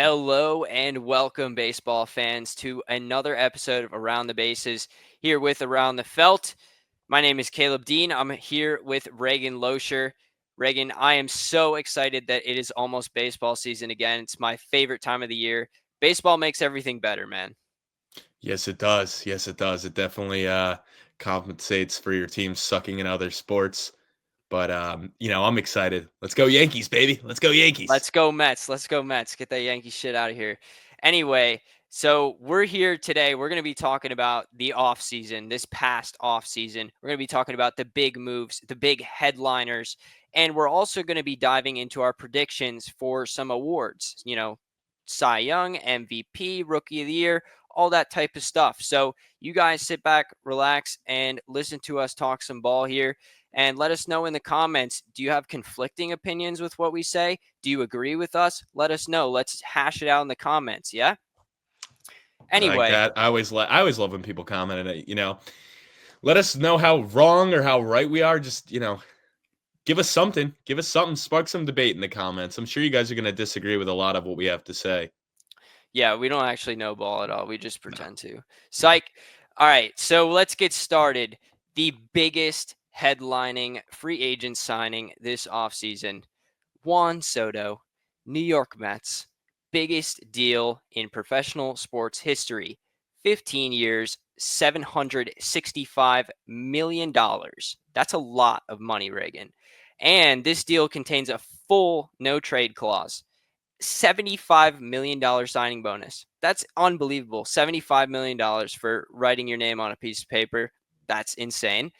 Hello and welcome, baseball fans, to another episode of Around the Bases here with Around the Felt. My name is Caleb Dean. I'm here with Reagan Loescher. Reagan, I am so excited that it is almost baseball season again. It's my favorite time of the year. Baseball makes everything better, man. Yes, it does. Yes, it does. It definitely compensates for your team sucking in other sports. But I'm excited. Let's go Yankees, baby. Let's go Yankees. Let's go Mets. Let's go Mets. Get that Yankee shit out of here. Anyway, so we're here today. We're going to be talking about the offseason, this past offseason. We're going to be talking about the big moves, the big headliners, and we're also going to be diving into our predictions for some awards, Cy Young, MVP, Rookie of the Year, all that type of stuff. So you guys sit back, relax, and listen to us talk some ball here. And let us know in the comments, do you have conflicting opinions with what we say? Do you agree with us? Let us know. Let's hash it out in the comments, yeah? Like Anyway, that. I always love when people comment on it. Let us know how wrong or how right we are. Just, give us something. Give us something. Spark some debate in the comments. I'm sure you guys are going to disagree with a lot of what we have to say. yeah, we don't actually know ball at all. We just pretend to. No. Psych. All right, so let's get started. The biggest headlining free agent signing this offseason, Juan Soto, New York Mets. Biggest deal in professional sports history. 15 years, $765 million. That's a lot of money, Reagan. And this deal contains a full no trade clause. $75 million signing bonus. That's unbelievable. $75 million for writing your name on a piece of paper. That's insane.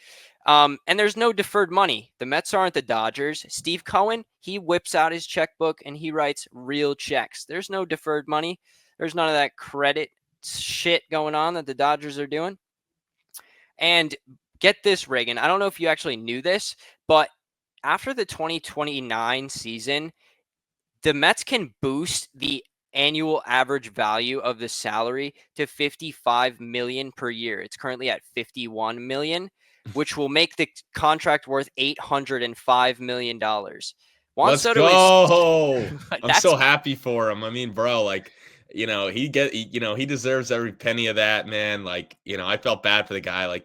And there's no deferred money. The Mets aren't the Dodgers. Steve Cohen, he whips out his checkbook and he writes real checks. There's no deferred money. There's none of that credit shit going on that the Dodgers are doing. And get this, Reagan. I don't know if you actually knew this, but after the 2029 season, the Mets can boost the annual average value of the salary to $55 million per year. It's currently at $51 million, which will make the contract worth $805 million. Juan Let's Soto is go. I'm that's so happy for him. I mean, bro, he deserves every penny of that, man. I felt bad for the guy.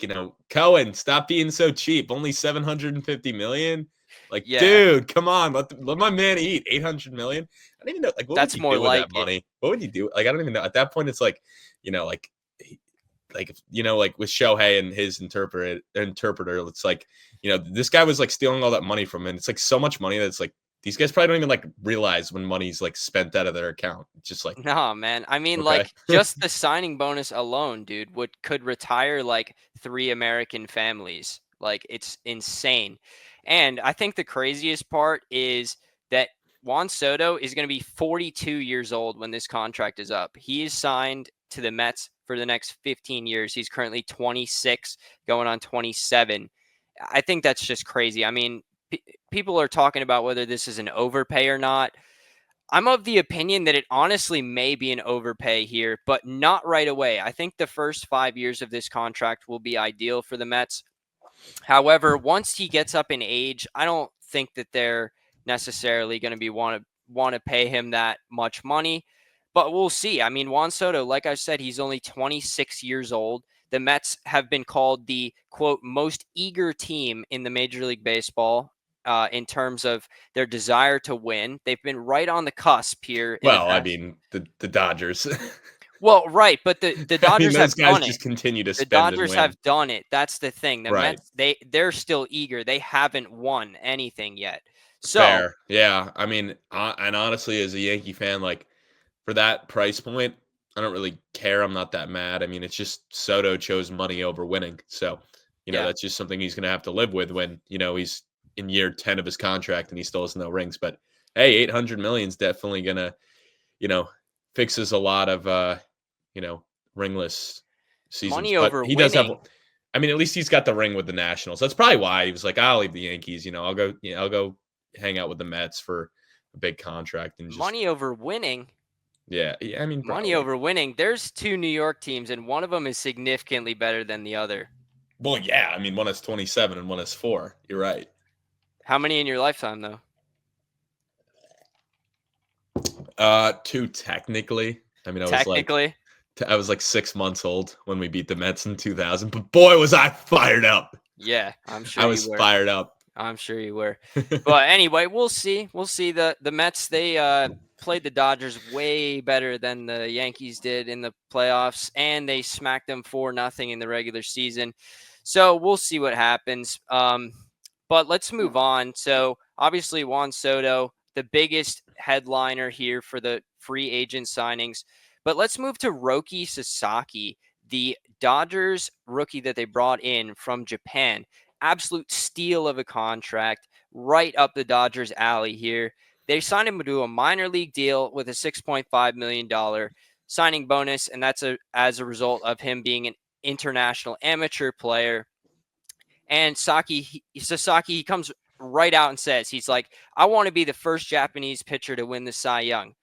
Cohen, stop being so cheap. Only 750 million. yeah, Dude, come on. Let my man eat 800 million. I don't even know. What would that's you more do with like that it. money? What would you do? I don't even know. At that point, it's with Shohei and his interpreter, it's this guy was stealing all that money from him. It's so much money that it's these guys probably don't even realize when money's spent out of their account. It's just No, man. I mean, okay. just the signing bonus alone, dude, could retire 3 American families. It's insane. And I think the craziest part is that Juan Soto is going to be 42 years old when this contract is up. He is signed to the Mets for the next 15 years. He's currently 26, going on 27. I think that's just crazy. I mean, people are talking about whether this is an overpay or not. I'm of the opinion that it honestly may be an overpay here, but not right away. I think the first 5 years of this contract will be ideal for the Mets. However, once he gets up in age, I don't think that they're necessarily going to be want to pay him that much money. But we'll see. I mean, Juan Soto, like I said, he's only 26 years old. The Mets have been called the, quote, most eager team in the Major League Baseball in terms of their desire to win. They've been right on the cusp here in the Well, I past. mean, the Dodgers. Well, right, but the I mean, Dodgers have those guys done it. just continue to The spend and Dodgers win. have done it. That's the thing. The Right. Mets, they're still eager. They haven't won anything yet. So, Fair. Yeah. I mean, and honestly, as a Yankee fan, for that price point, I don't really care. I'm not that mad. I mean, it's just Soto chose money over winning. So, yeah. that's just something he's going to have to live with when, he's in year 10 of his contract and he still has no rings. But hey, 800 million is definitely going to, fixes a lot of, ringless seasons. Money But over he does have, winning. I mean, at least he's got the ring with the Nationals. That's probably why he was like, I'll leave the Yankees. I'll go hang out with the Mets for a big contract and just, Money over winning. yeah. I mean, bro, Money over winning. There's 2 New York teams, and one of them is significantly better than the other. well, yeah. I mean, one is 27 and one is 4. You're right. How many in your lifetime, though? Two technically. I mean, Technically, I was like 6 months old when we beat the Mets in 2000, but boy, was I fired up. yeah, I'm sure I you was were. fired up. I'm sure you were. But anyway, we'll see. We'll see. The Mets, they played the Dodgers way better than the Yankees did in the playoffs, and they smacked them 4-0 in the regular season. So we'll see what happens. But let's move on. So obviously Juan Soto, the biggest headliner here for the free agent signings. But let's move to Roki Sasaki, the Dodgers rookie that they brought in from Japan. Absolute steal of a contract, right up the Dodgers' alley here. They signed him to a minor league deal with a $6.5 million signing bonus, and that's as a result of him being an international amateur player. And Sasaki, he comes right out and says, he's like, I want to be the first Japanese pitcher to win the Cy Young.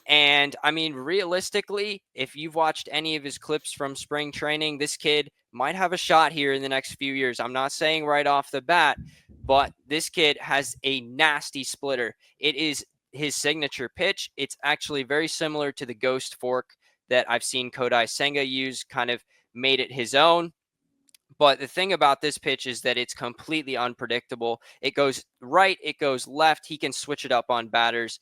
And I mean, realistically, if you've watched any of his clips from spring training, this kid might have a shot here in the next few years. I'm not saying right off the bat, but this kid has a nasty splitter. It is his signature pitch. It's actually very similar to the ghost fork that I've seen Kodai Senga use, kind of made it his own. But the thing about this pitch is that it's completely unpredictable. It goes right, it goes left. He can switch it up on batters.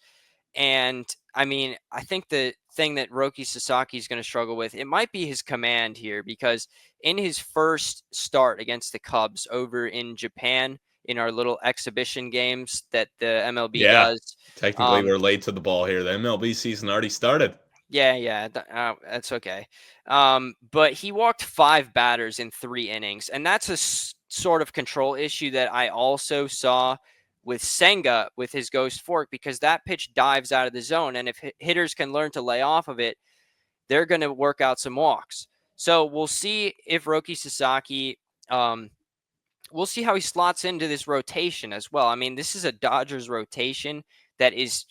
And I mean, I think the thing that Roki Sasaki is going to struggle with, it might be his command here, because in his first start against the Cubs over in Japan, in our little exhibition games that the MLB does. Technically, we're late to the ball here. The MLB season already started. Yeah, that's okay. But he walked 5 batters in 3 innings, and that's a sort of control issue that I also saw with Senga with his ghost fork, because that pitch dives out of the zone, and if hitters can learn to lay off of it, they're going to work out some walks. So we'll see if Roki Sasaki, we'll see how he slots into this rotation as well. I mean, this is a Dodgers rotation that is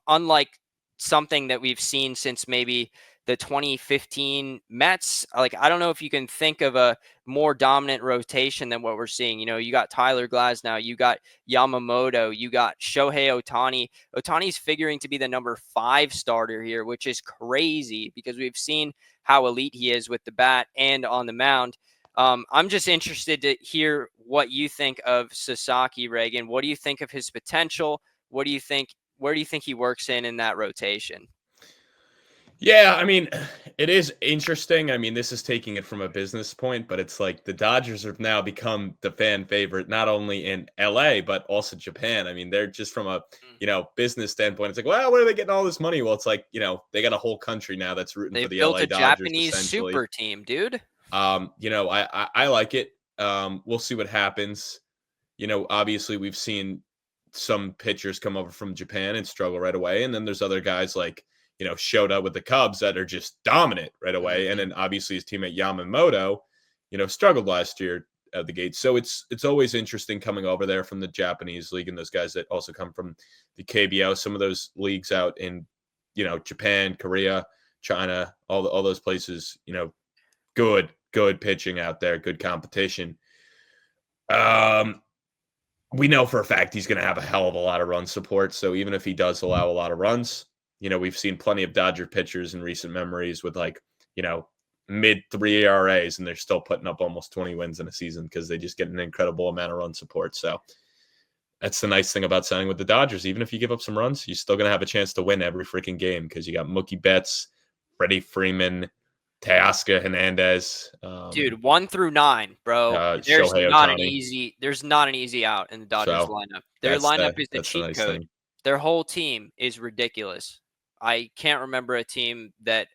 unlike something that we've seen since maybe the 2015 Mets. Like, I don't know if you can think of a more dominant rotation than what we're seeing. You know, you got Tyler Glasnow, you got Yamamoto, you got Shohei Ohtani. Ohtani's figuring to be the number 5 starter here, which is crazy because we've seen how elite he is with the bat and on the mound. I'm just interested to hear what you think of Sasaki, Reagan. What do you think of his potential? What do you think? Where do you think he works in that rotation? Yeah, I mean, it is interesting. I mean, this is taking it from a business point, but it's like the Dodgers have now become the fan favorite, not only in LA, but also Japan. I mean, they're just from a, business standpoint. It's like, well, where are they getting all this money? Well, it's like, they got a whole country now that's rooting for They've the built LA a Dodgers, Japanese essentially. super team, dude. I like it. We'll see what happens. Obviously we've seen some pitchers come over from Japan and struggle right away. And then there's other guys like, showed up with the Cubs that are just dominant right away. Mm-hmm. And then obviously his teammate Yamamoto, struggled last year at the gate. So it's always interesting coming over there from the Japanese league and those guys that also come from the KBO, some of those leagues out in, Japan, Korea, China, all those places, good pitching out there, good competition. We know for a fact he's going to have a hell of a lot of run support. So even if he does allow a lot of runs, we've seen plenty of Dodger pitchers in recent memories with mid 3 ERAs, and they're still putting up almost 20 wins in a season because they just get an incredible amount of run support. So that's the nice thing about signing with the Dodgers. Even if you give up some runs, you're still going to have a chance to win every freaking game because you got Mookie Betts, Freddie Freeman, Teoscar Hernandez. Dude, 1 through 9, bro. There's Shohei not an Ohtani. easy out in the Dodgers lineup. Their lineup is the cheat code. Thing. Their whole team is ridiculous. I can't remember a team that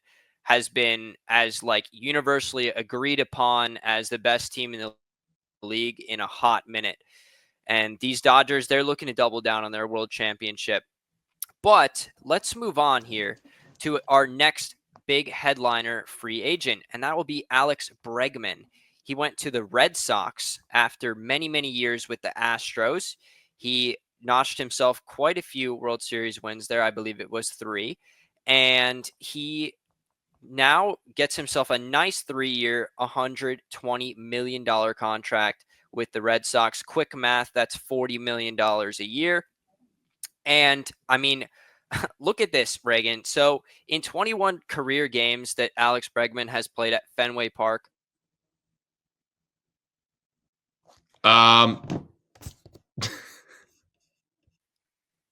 has been as universally agreed upon as the best team in the league in a hot minute. And these Dodgers, they're looking to double down on their world championship. But let's move on here to our next big headliner free agent, and that will be Alex Bregman. He went to the Red Sox after many, many years with the Astros. He notched himself quite a few World Series wins there. I believe it was 3. And he now gets himself a nice 3-year, $120 million contract with the Red Sox. Quick math, that's $40 million a year. And I mean, Look at this, Reagan. So in 21 career games that Alex Bregman has played at Fenway Park. All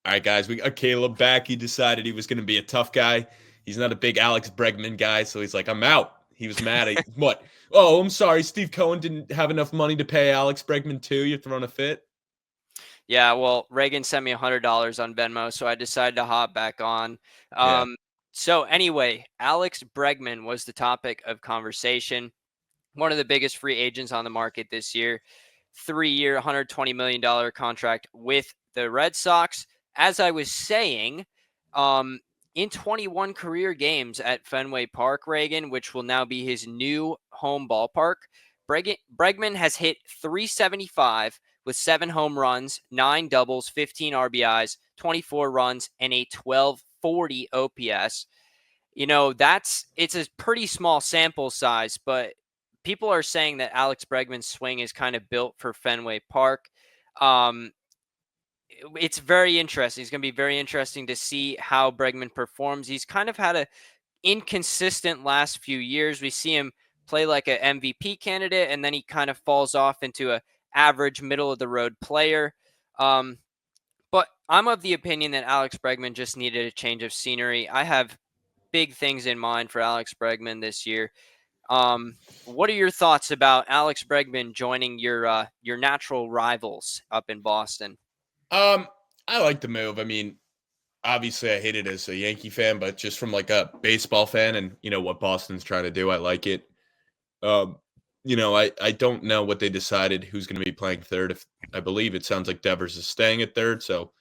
right, guys, we got Caleb back. He decided he was going to be a tough guy. He's not a big Alex Bregman guy, so he's like, I'm out. He was mad at what? Oh, I'm sorry. Steve Cohen didn't have enough money to pay Alex Bregman too. You're throwing a fit. Yeah, well, Reagan sent me $100 on Venmo, so I decided to hop back on. Yeah. So anyway, Alex Bregman was the topic of conversation. One of the biggest free agents on the market this year. 3-year, $120 million contract with the Red Sox. As I was saying, in 21 career games at Fenway Park, Reagan, which will now be his new home ballpark, Bregman has hit 375 with 7 home runs, 9 doubles, 15 RBIs, 24 runs, and a 1240 OPS. You know, it's a pretty small sample size, but people are saying that Alex Bregman's swing is kind of built for Fenway Park. It's very interesting. It's going to be very interesting to see how Bregman performs. He's kind of had a inconsistent last few years. We see him play like an MVP candidate, and then he kind of falls off into a average middle of the road player. But I'm of the opinion that Alex Bregman just needed a change of scenery. I have big things in mind for Alex Bregman this year. What are your thoughts about Alex Bregman joining your natural rivals up in Boston? I like the move. I mean, obviously I hate it as a Yankee fan, but just from like a baseball fan and what Boston's trying to do, I like it. I don't know what they decided who's going to be playing third. If I believe it sounds like Devers is staying at third, so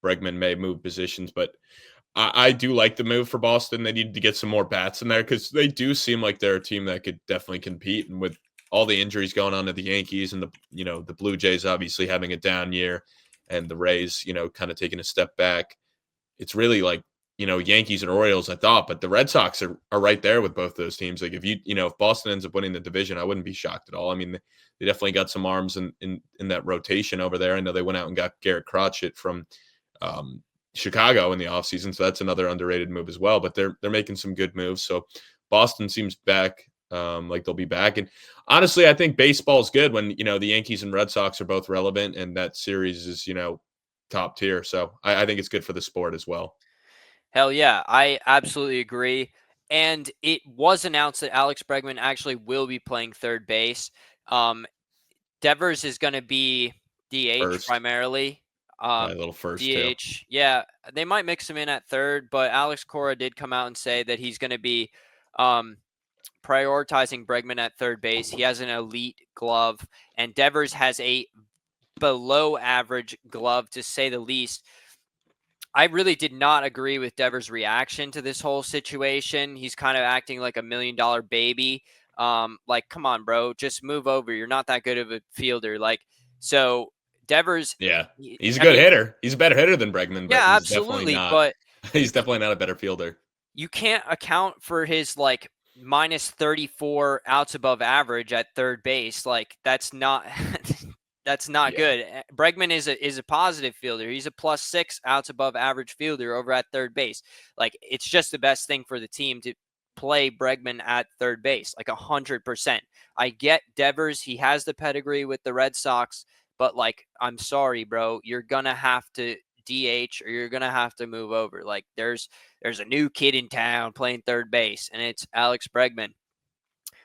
Bregman may move positions, but I do like the move for Boston. They need to get some more bats in there because they do seem like they're a team that could definitely compete. And with all the injuries going on to the Yankees and the Blue Jays obviously having a down year and the Rays, kind of taking a step back, it's really like, Yankees and Orioles, I thought, but the Red Sox are right there with both those teams. Like if Boston ends up winning the division, I wouldn't be shocked at all. I mean, they definitely got some arms in that rotation over there. I know they went out and got Garrett Crochet from Chicago in the offseason, so that's another underrated move as well. But they're making some good moves. So Boston seems back, like they'll be back. And honestly, I think baseball is good when the Yankees and Red Sox are both relevant, and that series is top tier. So I think it's good for the sport as well. Hell yeah, I absolutely agree. And it was announced that Alex Bregman actually will be playing third base. Devers is going to be DH First, primarily. a little first too. DH, yeah, they might mix him in at third, but Alex Cora did come out and say that he's going to be prioritizing Bregman at third base. He has an elite glove, and Devers has a below average glove, to say the least. I really did not agree with Devers' reaction to this whole situation. He's kind of acting like $1 million baby. Like, come on, bro, just move over. You're not that good of a fielder. Like, so Devers. Yeah, he's a good hitter. He's a better hitter than Bregman, but Yeah, he's definitely absolutely. not. But He's definitely not a better fielder. you can't account for his like minus 34 outs above average at third base. Like, that's not that's not good. Bregman is a positive fielder. He's a +6 outs above average fielder over at third base. Like, it's just the best thing for the team to play Bregman at third base, like 100%. I get Devers. He has the pedigree with the Red Sox, but like, I'm sorry, bro, you're gonna have to DH or you're gonna have to move over. Like, there's a new kid in town playing third base, and it's Alex Bregman.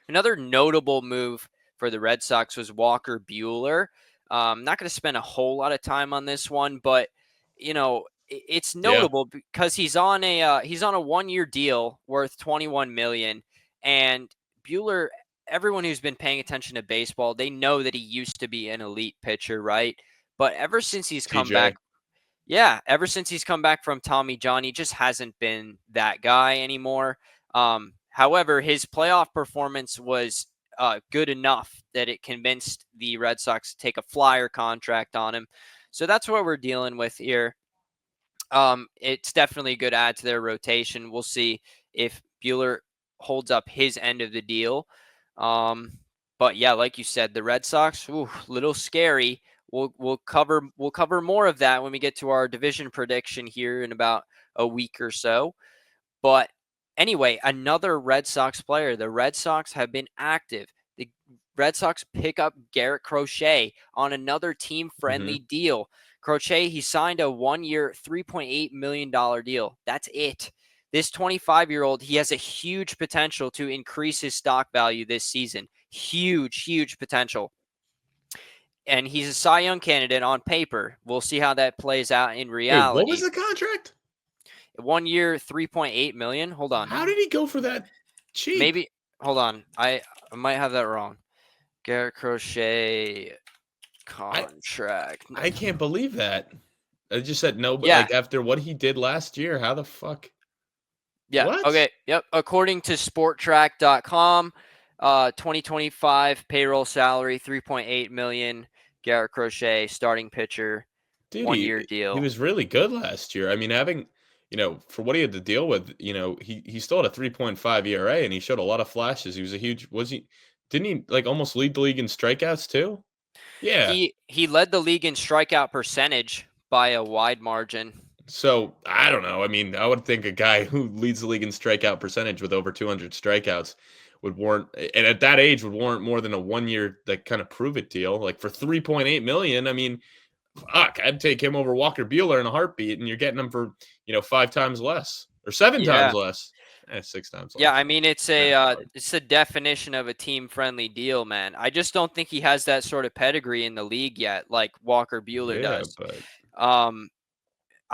Another notable move for the Red Sox was Walker Buehler. I'm not going to spend a whole lot of time on this one, but it's notable because he's on a 1-year deal worth $21 million, and Buehler. Everyone who's been paying attention to baseball, they know that he used to be an elite pitcher, right? But ever since he's come back, ever since he's come back from Tommy John, he just hasn't been that guy anymore. However, his playoff performance was good enough that it convinced the Red Sox to take a flyer contract on him. So that's what we're dealing with here. It's definitely a good add to their rotation. We'll see if Buehler holds up his end of the deal. But yeah, like you said, the Red Sox, little scary. We'll cover more of that when we get to our division prediction here in about a week or so. But anyway, another Red Sox player. The Red Sox have been active. The Red Sox pick up Garrett Crochet on another team-friendly deal. Crochet, he signed a 1-year, $3.8 million deal. That's it. This 25-year-old, he has a huge potential to increase his stock value this season. Huge, huge potential. And he's a Cy Young candidate on paper. We'll see how that plays out in reality. Wait, what was the contract? 1 year, $3.8 million. Hold on. How did he go for that cheap? Maybe. Hold on. I might have that wrong. Garrett Crochet contract. I can't believe that. I just said no, but Yeah. like after what he did last year, how the fuck? Yeah. What? Okay. Yep. According to sporttrack.com, 2025 payroll salary $3.8 million. Garrett Crochet, starting pitcher, Dude, 1-year deal. He was really good last year. I mean, having, for what he had to deal with, he still had a 3.5 ERA and he showed a lot of flashes. He was didn't he like almost lead the league in strikeouts too? Yeah. He led the league in strikeout percentage by a wide margin. So I don't know. I mean, I would think a guy who leads the league in strikeout percentage with over 200 strikeouts would warrant, and at that age would warrant more than a 1-year like kind of prove it deal. Like for 3.8 million, I mean, fuck, I'd take him over Walker Buehler in a heartbeat, and you're getting him for 5 times less or 7 times less, 6 times less. Yeah, I mean it's the definition of a team-friendly deal, man. I just don't think he has that sort of pedigree in the league yet, like Walker Buehler does. But...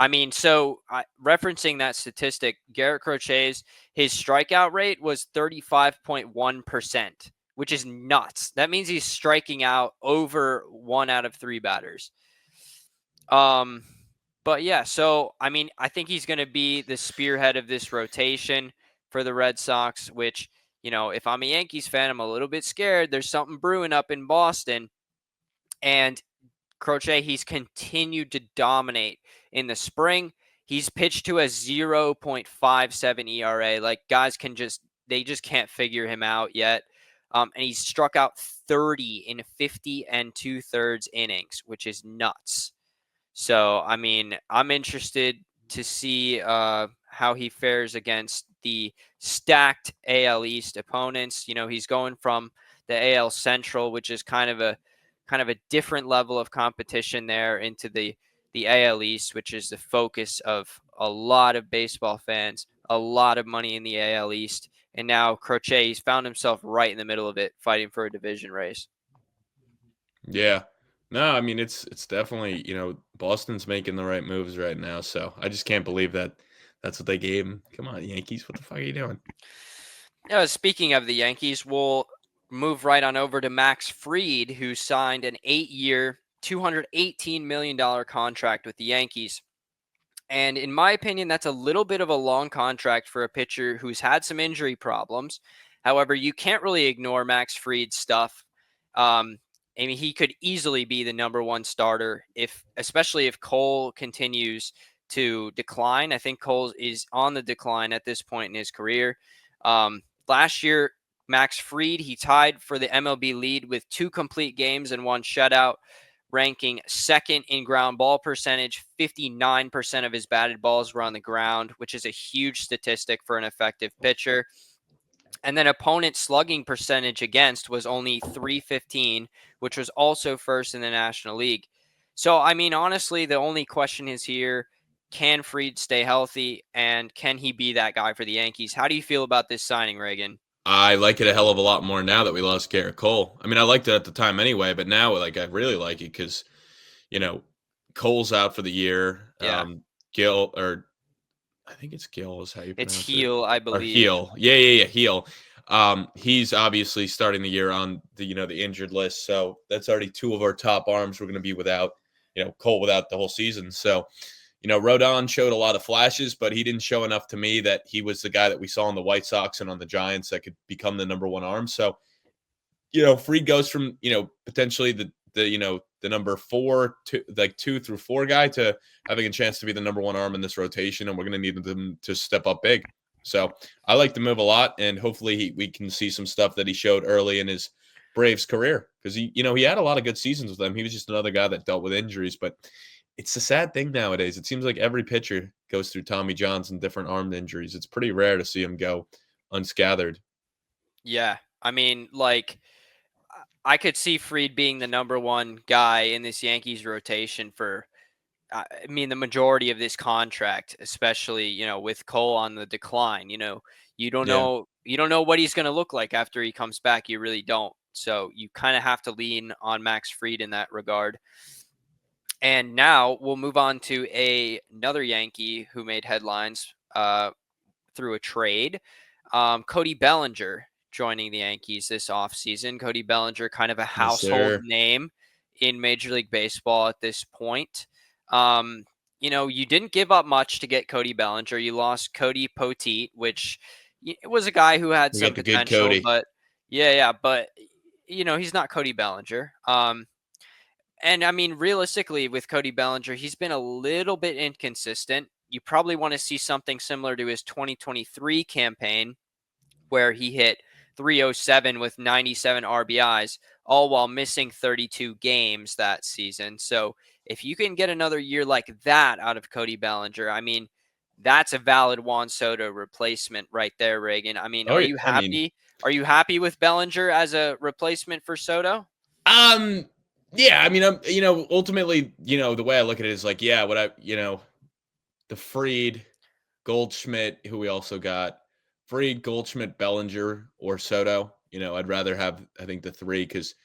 I mean, so referencing that statistic, Garrett Crochet's his strikeout rate was 35.1%, which is nuts. That means he's striking out over 1 out of 3 batters. But yeah, so I mean, I think he's going to be the spearhead of this rotation for the Red Sox, which, if I'm a Yankees fan, I'm a little bit scared. There's something brewing up in Boston. And Crochet, he's continued to dominate in the spring. He's pitched to a 0.57 ERA. Like, guys they just can't figure him out yet. And he's struck out 30 in 50 2/3 innings, which is nuts. So, I mean, I'm interested to see how he fares against the stacked AL East opponents. He's going from the AL Central, which is kind of a different level of competition there, into the AL East, which is the focus of a lot of baseball fans, a lot of money in the AL East. And now Crochet, he's found himself right in the middle of it, fighting for a division race. Yeah. No, I mean, it's definitely, Boston's making the right moves right now. So I just can't believe that that's what they gave him. Come on, Yankees. What the fuck are you doing? Speaking of the Yankees, we'll move right on over to Max Fried, who signed an 8-year, $218 million contract with the Yankees. And in my opinion, that's a little bit of a long contract for a pitcher who's had some injury problems. However, you can't really ignore Max Fried's stuff. I mean, he could easily be the number 1 starter, especially if Cole continues to decline. I think Cole is on the decline at this point in his career. Last year, Max Fried, he tied for the MLB lead with 2 complete games and 1 shutout, ranking 2nd in ground ball percentage. 59% of his batted balls were on the ground, which is a huge statistic for an effective pitcher. And then opponent slugging percentage against was only .315, which was also 1st in the National League. So, I mean, honestly, the only question is here, can Fried stay healthy, and can he be that guy for the Yankees? How do you feel about this signing, Reagan? I like it a hell of a lot more now that we lost Garrett Cole. I mean, I liked it at the time anyway, but now, I really like it because, Cole's out for the year. Yeah. Gil, or I think it's Gil is how you pronounce it. It's Heel, I believe. Or Heel. Yeah, Heel. He's obviously starting the year on the injured list. So that's already 2 of our top arms. We're going to be without, Cole without the whole season. So, Rodon showed a lot of flashes, but he didn't show enough to me that he was the guy that we saw on the White Sox and on the Giants that could become the number 1 arm. So, Fried goes from, potentially the number 4 to like 2 through 4 guy to having a chance to be the number 1 arm in this rotation. And we're going to need them to step up big. So I like the move a lot. And hopefully we can see some stuff that he showed early in his Braves career, because he had a lot of good seasons with them. He was just another guy that dealt with injuries, but it's a sad thing nowadays. It seems like every pitcher goes through Tommy Johns and different arm injuries. It's pretty rare to see him go unscathed. Yeah. I mean, like, I could see Fried being the number one guy in this Yankees rotation for, I mean, the majority of this contract, especially, with Cole on the decline. Yeah. You don't know what he's going to look like after he comes back. You really don't. So you kind of have to lean on Max Fried in that regard. And now we'll move on to another Yankee who made headlines through a trade. Cody Bellinger joining the Yankees this offseason. Cody Bellinger, kind of a Yes, household sir. name in Major League Baseball at this point. You didn't give up much to get Cody Bellinger. You lost Cody Poteet, which was a guy who had We some got the good potential, Cody. but but he's not Cody Bellinger. And I mean, realistically, with Cody Bellinger, he's been a little bit inconsistent. You probably want to see something similar to his 2023 campaign, where he hit 307 with 97 RBIs, all while missing 32 games that season. So if you can get another year like that out of Cody Bellinger, I mean, that's a valid Juan Soto replacement right there, Reagan. I mean, Oh, are yeah, you I mean, happy? Are you happy with Bellinger as a replacement for Soto? um, yeah, I mean, ultimately, the way I look at it is like, yeah, the Fried, Goldschmidt, who we also got, Fried, Goldschmidt, Bellinger, or Soto. I'd rather have, I think, the three because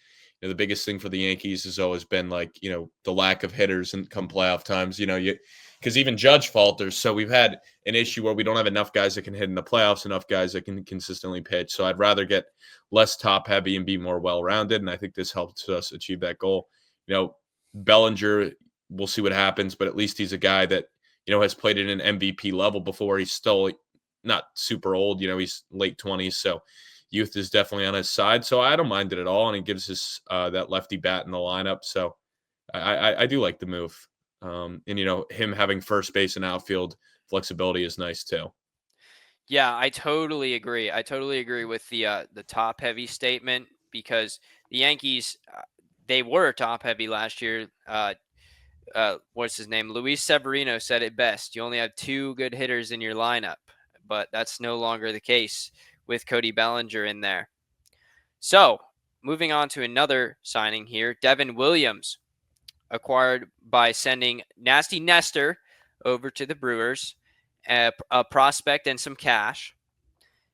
the biggest thing for the Yankees has always been like, the lack of hitters and come playoff times. Because even Judge falters. So we've had an issue where we don't have enough guys that can hit in the playoffs, enough guys that can consistently pitch. So I'd rather get less top heavy and be more well rounded. And I think this helps us achieve that goal. Bellinger, we'll see what happens, but at least he's a guy that has played at an MVP level before. He's still not super old. He's late 20s. So youth is definitely on his side. So I don't mind it at all. And he gives us that lefty bat in the lineup. So I do like the move. And, him having first base and outfield flexibility is nice too. Yeah, I totally agree. I totally agree with the top heavy statement because the Yankees they were top heavy last year. What's his name? Luis Severino said it best. You only have two good hitters in your lineup, but that's no longer the case with Cody Bellinger in there. So, moving on to another signing here, Devin Williams, acquired by sending Nasty Nestor over to the Brewers, a prospect and some cash.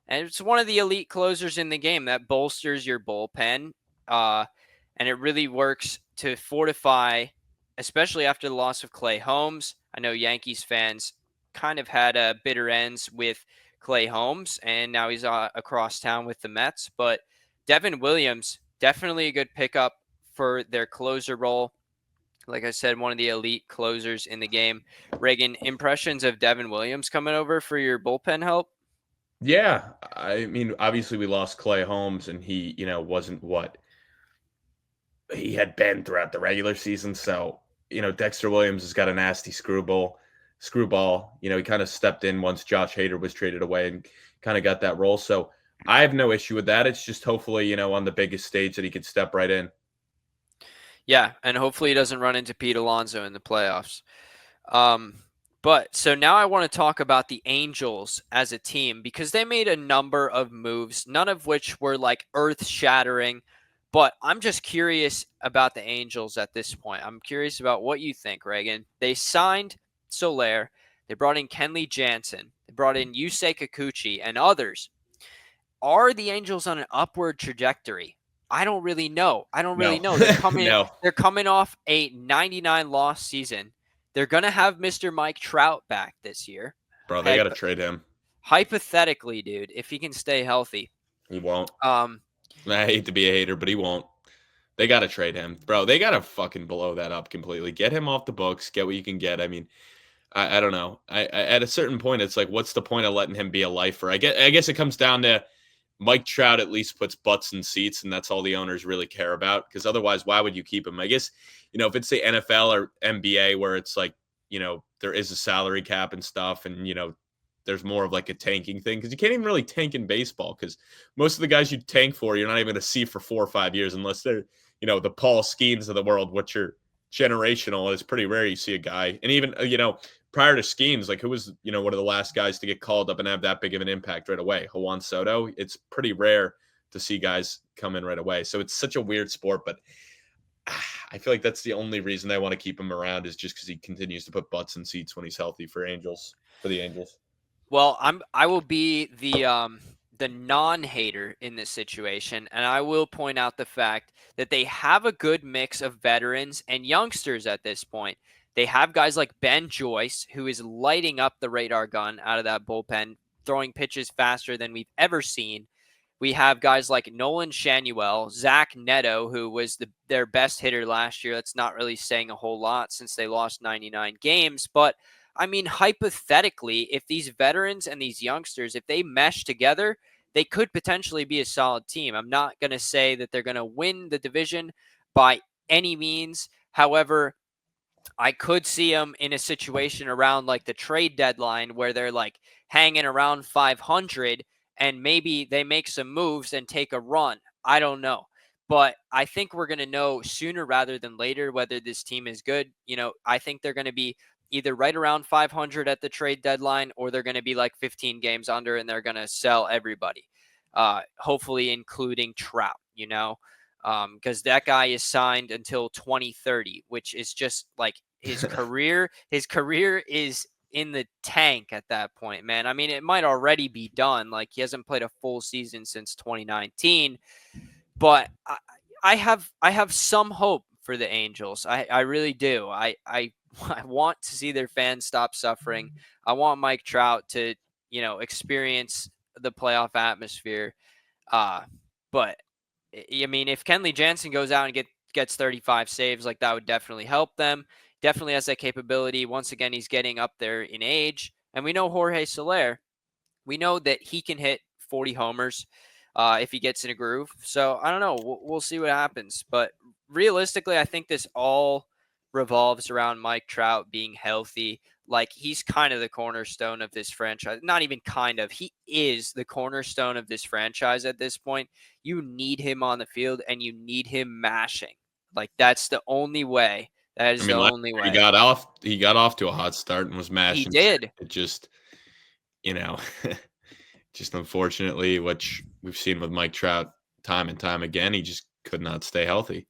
And it's one of the elite closers in the game that bolsters your bullpen. And it really works to fortify, especially after the loss of Klay Holmes. I know Yankees fans kind of had bitter ends with Klay Holmes, and now he's across town with the Mets. But Devin Williams, definitely a good pickup for their closer role. Like I said, one of the elite closers in the game. Reagan, impressions of Devin Williams coming over for your bullpen help? Yeah. I mean, obviously we lost Klay Holmes and he, wasn't what he had been throughout the regular season. So, Dexter Williams has got a nasty screwball. He kind of stepped in once Josh Hader was traded away and kind of got that role. So I have no issue with that. It's just hopefully, on the biggest stage that he could step right in. Yeah, and hopefully he doesn't run into Pete Alonso in the playoffs. But so now I want to talk about the Angels as a team because they made a number of moves, none of which were like earth shattering. But I'm just curious about the Angels at this point. I'm curious about what you think, Reagan. They signed Soler. They brought in Kenley Jansen. They brought in Yusei Kikuchi and others. Are the Angels on an upward trajectory? I don't really know. No, They're coming no, they're coming off a 99 loss season. They're going to have Mr. Mike Trout back this year. bro, they got to trade him. Hypothetically, dude, if he can stay healthy. He won't. Um I hate to be a hater, but he won't. They got to trade him, bro. They got to fucking blow that up completely. Get him off the books. Get what you can get. I mean, I don't know. I at a certain point, it's like, what's the point of letting him be a lifer? I guess it comes down to Mike Trout at least puts butts in seats, and that's all the owners really care about. Because otherwise, why would you keep him? I guess if it's the NFL or NBA where it's like there is a salary cap and stuff, and there's more of like a tanking thing because you can't even really tank in baseball because most of the guys you tank for, you're not even going to see for 4 or 5 years unless they're, the Paul Skeens of the world, which are generational. It's pretty rare you see a guy, and even prior to Skeens, like who was one of the last guys to get called up and have that big of an impact right away? Juan Soto. It's pretty rare to see guys come in right away. So it's such a weird sport, but I feel like that's the only reason I want to keep him around is just because he continues to put butts in seats when he's healthy for the Angels. Well, I will be the non-hater in this situation, and I will point out the fact that they have a good mix of veterans and youngsters at this point. They have guys like Ben Joyce, who is lighting up the radar gun out of that bullpen, throwing pitches faster than we've ever seen. We have guys like Nolan Shanuel, Zack Neto, who was their best hitter last year. That's not really saying a whole lot since they lost 99 games, but I mean, hypothetically, if these veterans and these youngsters, if they mesh together, they could potentially be a solid team. I'm not going to say that they're going to win the division by any means. However, I could see them in a situation around like the trade deadline where they're like hanging around 500 and maybe they make some moves and take a run. I don't know. But I think we're going to know sooner rather than later whether this team is good. I think they're going to be either right around 500 at the trade deadline or they're going to be like 15 games under and they're going to sell everybody, hopefully including Trout, because that guy is signed until 2030, which is just like his career is in the tank at that point, man. I mean, it might already be done. Like he hasn't played a full season since 2019, but I have some hope for the Angels. I really do. I want to see their fans stop suffering. I want Mike Trout to, experience the playoff atmosphere. But I mean, if Kenley Jansen goes out and gets 35 saves, like that would definitely help them. Definitely has that capability. Once again, he's getting up there in age. And we know Jorge Soler. We know that he can hit 40 homers if he gets in a groove. So I don't know. We'll see what happens. But realistically, I think this all revolves around Mike Trout being healthy. Like he's kind of the cornerstone of this franchise. Not even kind of. He is the cornerstone of this franchise at this point. You need him on the field and you need him mashing. Like that's the only way. That is the only way. He got off to a hot start and was mashing. He did. It just, just unfortunately, which we've seen with Mike Trout time and time again, he just could not stay healthy.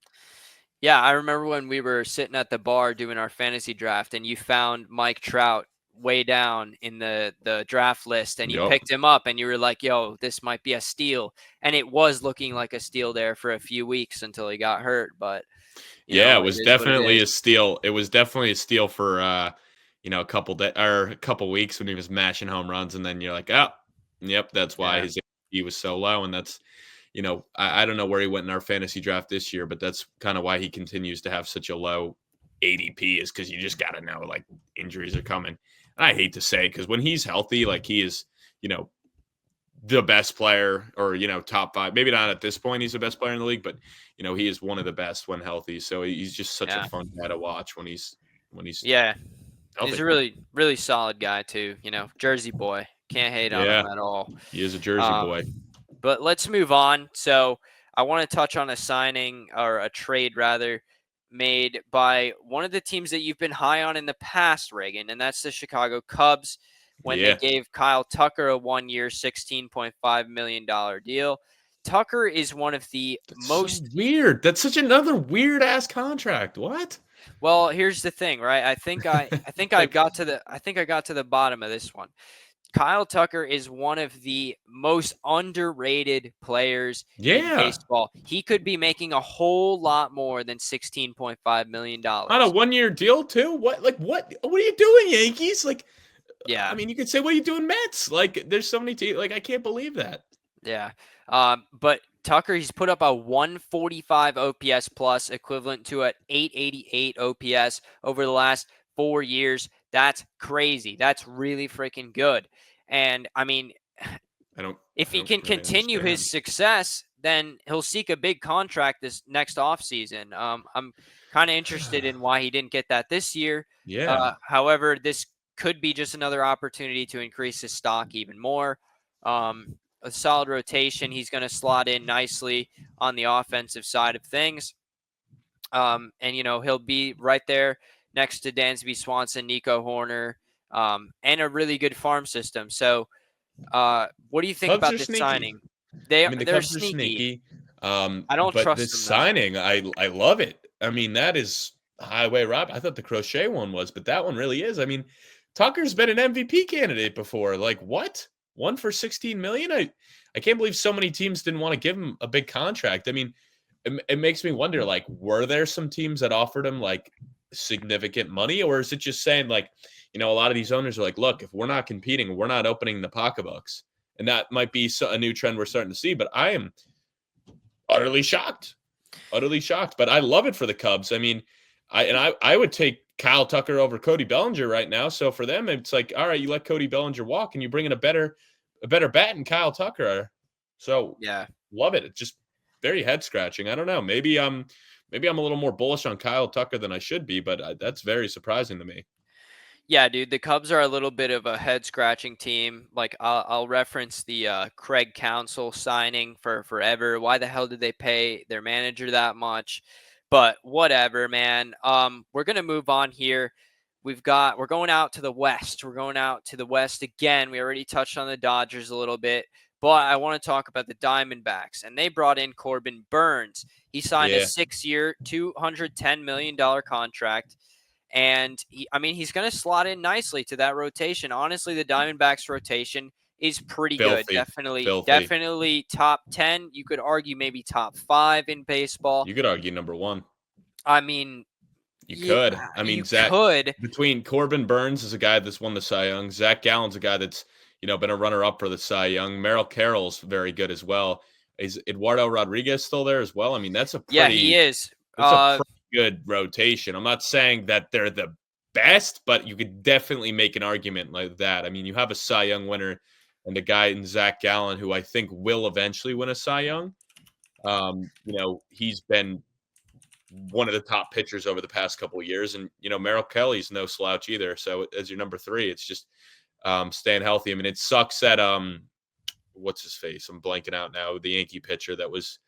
Yeah, I remember when we were sitting at the bar doing our fantasy draft and you found Mike Trout way down in the draft list and you picked him up and you were like, yo, this might be a steal. And it was looking like a steal there for a few weeks until he got hurt. But it was definitely a steal. It was definitely a steal for a couple weeks when he was mashing home runs, and then you're like, oh, yep, that's why he was so low, and that's I don't know where he went in our fantasy draft this year, but that's kind of why he continues to have such a low ADP is because you just got to know like injuries are coming. And I hate to say because when he's healthy, like he is, the best player or, top five, maybe not at this point, he's the best player in the league, but he is one of the best when healthy. So he's just such a fun guy to watch when he's healthy. He's a really, really solid guy too. Jersey boy. Can't hate on him at all. He is a Jersey boy. But let's move on. So I want to touch on a signing or a trade rather made by one of the teams that you've been high on in the past, Reagan, and that's the Chicago Cubs when they gave Kyle Tucker a 1-year, $16.5 million deal. Tucker is one of the most weird. That's such another weird ass contract. What? Well, here's the thing, right? I think I got to the bottom of this one. Kyle Tucker is one of the most underrated players in baseball. He could be making a whole lot more than $16.5 million. On a 1-year deal too? What are you doing, Yankees? Like, yeah. I mean, you could say, what are you doing, Mets? Like, there's so many teams. Like, I can't believe that. Yeah. But Tucker, he's put up a 145 OPS plus, equivalent to an 888 OPS over the last 4 years. That's crazy. That's really freaking good. And I mean, if he can continue his success, then he'll seek a big contract this next offseason. I'm kind of interested in why he didn't get that this year. Yeah. However, this could be just another opportunity to increase his stock even more. A solid rotation. He's going to slot in nicely on the offensive side of things. And he'll be right there next to Dansby Swanson, Nico Horner, and a really good farm system. So, what do you think Cubs about are this sneaky. signing? I mean, the They're Cubs are sneaky. sneaky. I don't But this trust them though. signing, I love it. I mean, that is highway rob. I thought the Crochet one was, but that one really is. I mean, Tucker's been an MVP candidate before. Like what? One for 16 million? I can't believe so many teams didn't want to give him a big contract. I mean, it makes me wonder, like, were there some teams that offered him like significant money, or is it just saying like, a lot of these owners are like, look, if we're not competing, we're not opening the pocketbooks, and that might be a new trend we're starting to see. But I am utterly shocked, utterly shocked. But I love it for the Cubs. I mean, I would take Kyle Tucker over Cody Bellinger right now. So for them, it's like, all right, you let Cody Bellinger walk, and you bring in a better bat in Kyle Tucker. So Yeah. love it. It's just very head scratching. I don't know. Maybe I'm a little more bullish on Kyle Tucker than I should be, but that's very surprising to me. Yeah, dude, the Cubs are a little bit of a head-scratching team. Like, I'll reference the Craig Counsell signing for forever. Why the hell did they pay their manager that much? But whatever, man. We're gonna move on here. We're going out to the West. We're going out to the West again. We already touched on the Dodgers a little bit, but I want to talk about the Diamondbacks. And they brought in Corbin Burnes. He signed a Yeah, 6-year, $210 million contract. And he's going to slot in nicely to that rotation. Honestly, the Diamondbacks rotation is pretty good. filthy, Definitely, filthy. definitely top 10. You could argue maybe top 5 in baseball. You could argue number one. I mean, You yeah, could. I mean, you Zach, could. between Corbin Burnes is a guy that's won the Cy Young. Zach Gallen's a guy that's been a runner up for the Cy Young. Merrill Carroll's very good as well. Is Eduardo Rodriguez still there as well? I mean, Yeah, he is. that's a pretty good rotation. I'm not saying that they're the best, but you could definitely make an argument like that. I mean, you have a Cy Young winner and a guy in Zach Gallen who I think will eventually win a Cy Young. He's been one of the top pitchers over the past couple of years, and Merrill Kelly's no slouch either. So as your number 3, it's just staying healthy. I mean, it sucks that what's his face? I'm blanking out now. The Yankee pitcher that was,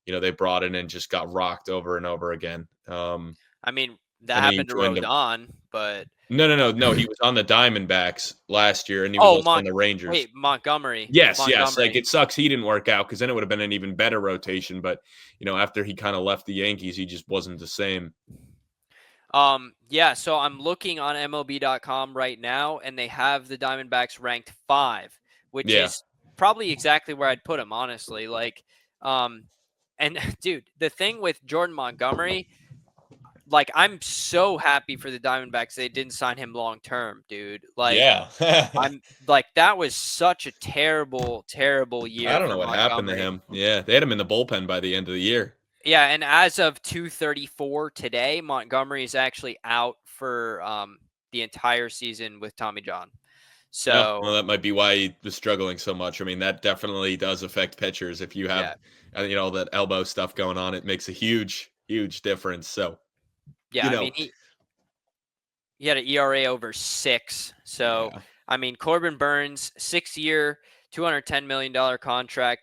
they brought in and just got rocked over and over again. I mean, that and then he happened to joined him. Rodon, but No. He was on the Diamondbacks last year, and he was also on the Rangers. Wait, Montgomery. Yes. Like, it sucks he didn't work out, because then it would have been an even better rotation. But after he kind of left the Yankees, he just wasn't the same. Yeah. So I'm looking on MLB.com right now, and they have the Diamondbacks ranked 5, which is probably exactly where I'd put him, honestly. Like, and dude, the thing with Jordan Montgomery, like, I'm so happy for the Diamondbacks they didn't sign him long term, dude. Like, yeah. I'm like, that was such a terrible, terrible year. I don't know what happened to him. Yeah, they had him in the bullpen by the end of the year. Yeah, and as of 2:34 today, Montgomery is actually out for the entire season with Tommy John. So, well, that might be why he was struggling so much. I mean, that definitely does affect pitchers. If you have, that elbow stuff going on, it makes a huge, huge difference. So, yeah, I mean, he had an ERA over 6. So, yeah. I mean, Corbin Burnes, 6-year, $210 million contract.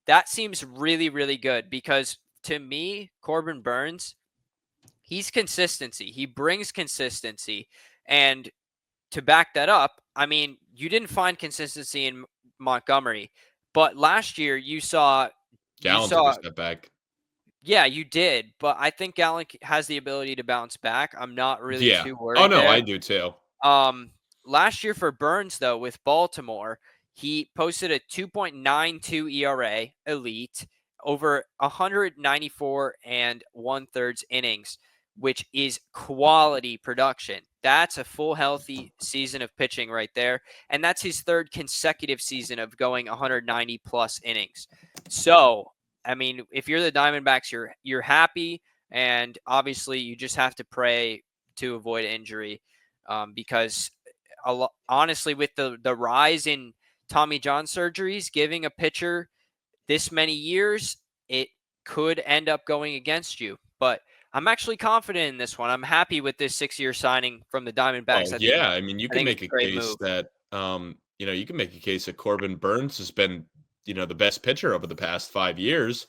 That seems really, really good, because to me, Corbin Burnes, he's consistency. He brings consistency. And to back that up, I mean, you didn't find consistency in Montgomery, but last year you saw Gallen took a step back. Yeah, you did, but I think Gallen has the ability to bounce back. I'm not really too worried. Oh no, there. I do too. Last year for Burnes, though, with Baltimore, he posted a 2.92 ERA, elite, over 194 and 1/3 innings, which is quality production. That's a full healthy season of pitching right there, and that's his 3rd consecutive season of going 190 plus innings. So, I mean, if you're the Diamondbacks, you're happy, and obviously you just have to pray to avoid injury, because honestly, with the rise in Tommy John surgeries, giving a pitcher this many years, it could end up going against you. But I'm actually confident in this one. I'm happy with this 6-year signing from the Diamondbacks. I mean, you can make a case that you can make a case that Corbin Burnes has been the best pitcher over the past 5 years.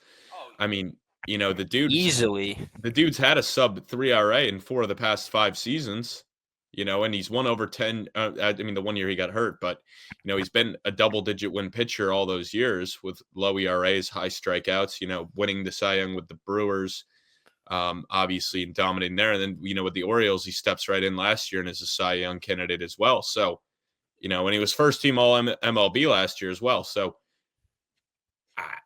I mean, the Easily. dude's had a sub 3 RA in 4 of the past 5 seasons, and he's won over 10. I mean, the one year he got hurt, but he's been a double-digit win pitcher all those years with low ERAs, high strikeouts. Winning the Cy Young with the Brewers, obviously, and dominating there. And then with the Orioles, he steps right in last year and is a Cy Young candidate as well. So, and he was first team All MLB last year as well. So,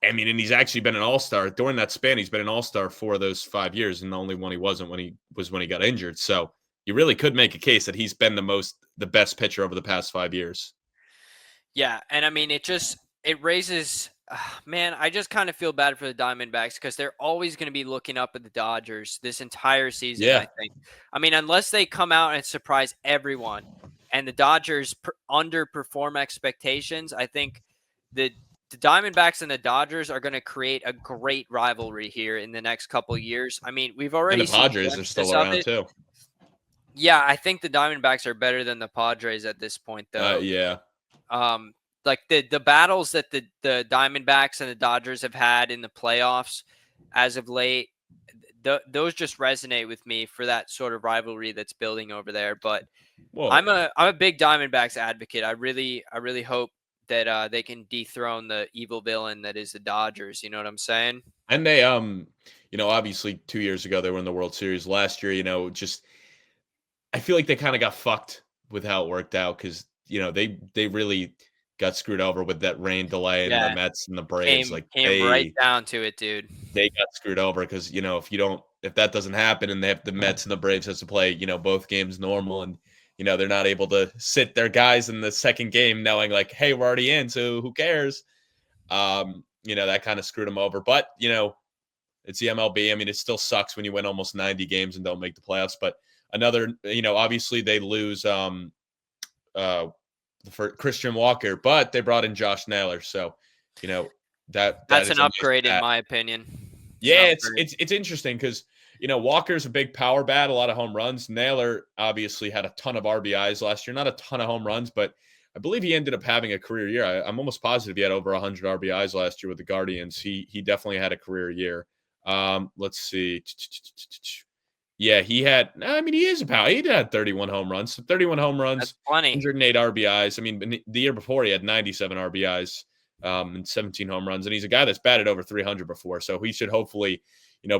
I mean, and he's actually been an all-star during that span. He's been an all-star for those 5 years, and the only one he wasn't when he got injured. So you really could make a case that he's been the best pitcher over the past 5 years. Yeah, and I mean, it raises, man, I just kind of feel bad for the Diamondbacks because they're always going to be looking up at the Dodgers this entire season, Yeah. I think. I mean, unless they come out and surprise everyone and the Dodgers underperform expectations, I think the Diamondbacks and the Dodgers are going to create a great rivalry here in the next couple of years. I mean, we've already And the Padres are still around too. Yeah, I think the Diamondbacks are better than the Padres at this point, though. Yeah. Like the battles that the Diamondbacks and the Dodgers have had in the playoffs as of late, those just resonate with me for that sort of rivalry that's building over there. But I'm a big Diamondbacks advocate. I really hope that they can dethrone the evil villain that is the Dodgers. You know what I'm saying? And they obviously 2 years ago they were in the World Series. Last year, just I feel like they kind of got fucked with how it worked out because they really got screwed over with that rain delay and the Mets and the Braves. Came right down to it, dude. They got screwed over because if that doesn't happen and they have the Mets and the Braves has to play both games normal and they're not able to sit their guys in the second game knowing like, hey, we're already in, so who cares? That kind of screwed them over. But it's the MLB. I mean, it still sucks when you win almost 90 games and don't make the playoffs. But another, obviously they lose for Christian Walker, but they brought in Josh Naylor. So, that's an upgrade in my opinion. It's interesting because, Walker's a big power bat, a lot of home runs. Naylor obviously had a ton of RBIs last year, not a ton of home runs, but I believe he ended up having a career year. I'm almost positive he had over 100 RBIs last year with the Guardians. He definitely had a career year. Let's see. Yeah, he had. I mean, he is a power. He had 31 home runs. 31 home runs. That's plenty. 108 RBIs. I mean, the year before he had 97 RBIs and 17 home runs, and he's a guy that's batted over 300 before. So he should hopefully,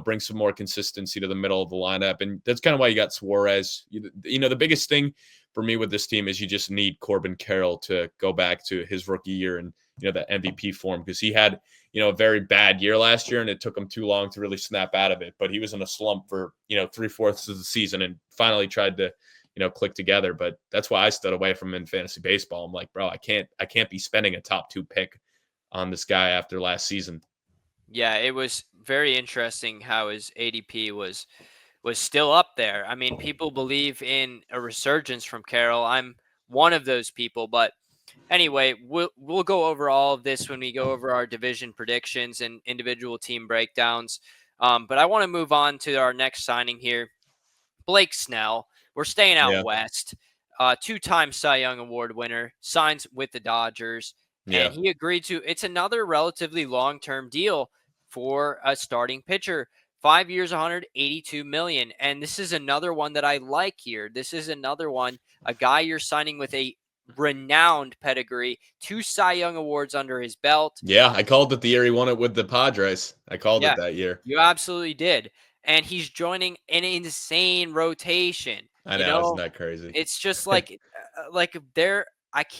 bring some more consistency to the middle of the lineup, and that's kind of why you got Suarez. The biggest thing for me with this team is you just need Corbin Carroll to go back to his rookie year and that MVP form because he had a very bad year last year and it took him too long to really snap out of it. But he was in a slump for 3/4 of the season and finally tried to click together. But that's why I stood away from him in fantasy baseball. I'm like, bro, I can't be spending a top 2 pick on this guy after last season. Yeah, it was very interesting how his ADP was still up there. I mean, people believe in a resurgence from Carroll. I'm one of those people, but anyway, we'll go over all of this when we go over our division predictions and individual team breakdowns. But I want to move on to our next signing here, Blake Snell. We're staying out west. 2-time Cy Young Award winner, signs with the Dodgers. Yeah. And he agreed to, it's another relatively long-term deal for a starting pitcher. 5 years, $182 million. And this is another one that I like here. This is another one, a guy you're signing with a renowned pedigree, 2 Cy Young Awards under his belt. Yeah, I called it the year he won it with the Padres. I called it that year. You absolutely did. And he's joining an insane rotation. I know, isn't that crazy? It's just like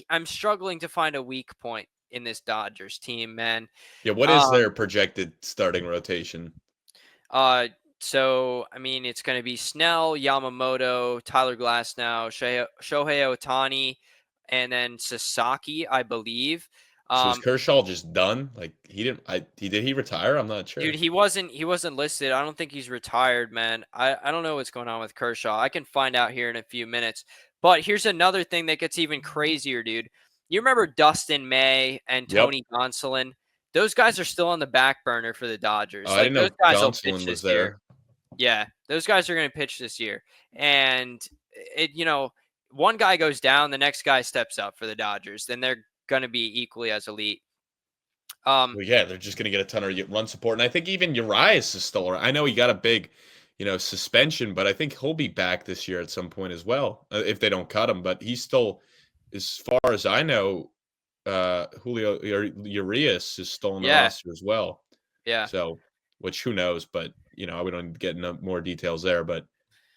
I'm struggling to find a weak point in this Dodgers team, man. Yeah, what is their projected starting rotation? So I mean, it's going to be Snell, Yamamoto, Tyler Glasnow, Shohei Ohtani, and then Sasaki, I believe. So is Kershaw just done? Like did he retire? I'm not sure. Dude, he wasn't listed. I don't think he's retired, man. I don't know what's going on with Kershaw. I can find out here in a few minutes. But here's another thing that gets even crazier, dude. You remember Dustin May and Tony Gonsolin? Those guys are still on the back burner for the Dodgers. I didn't know those guys will Gonsolin pitch was this there. year. Yeah, those guys are going to pitch this year. And one guy goes down, the next guy steps up for the Dodgers. Then they're going to be equally as elite. Um, Well, yeah, they're just going to get a ton of run support. And I think even Urias is still around. I know he got a big, suspension, but I think he'll be back this year at some point as well, if they don't cut him. But he's still, as far as I know, Julio Urias is still on the yeah, roster as well. yeah. So, which who knows? But, we don't get no more details there. But,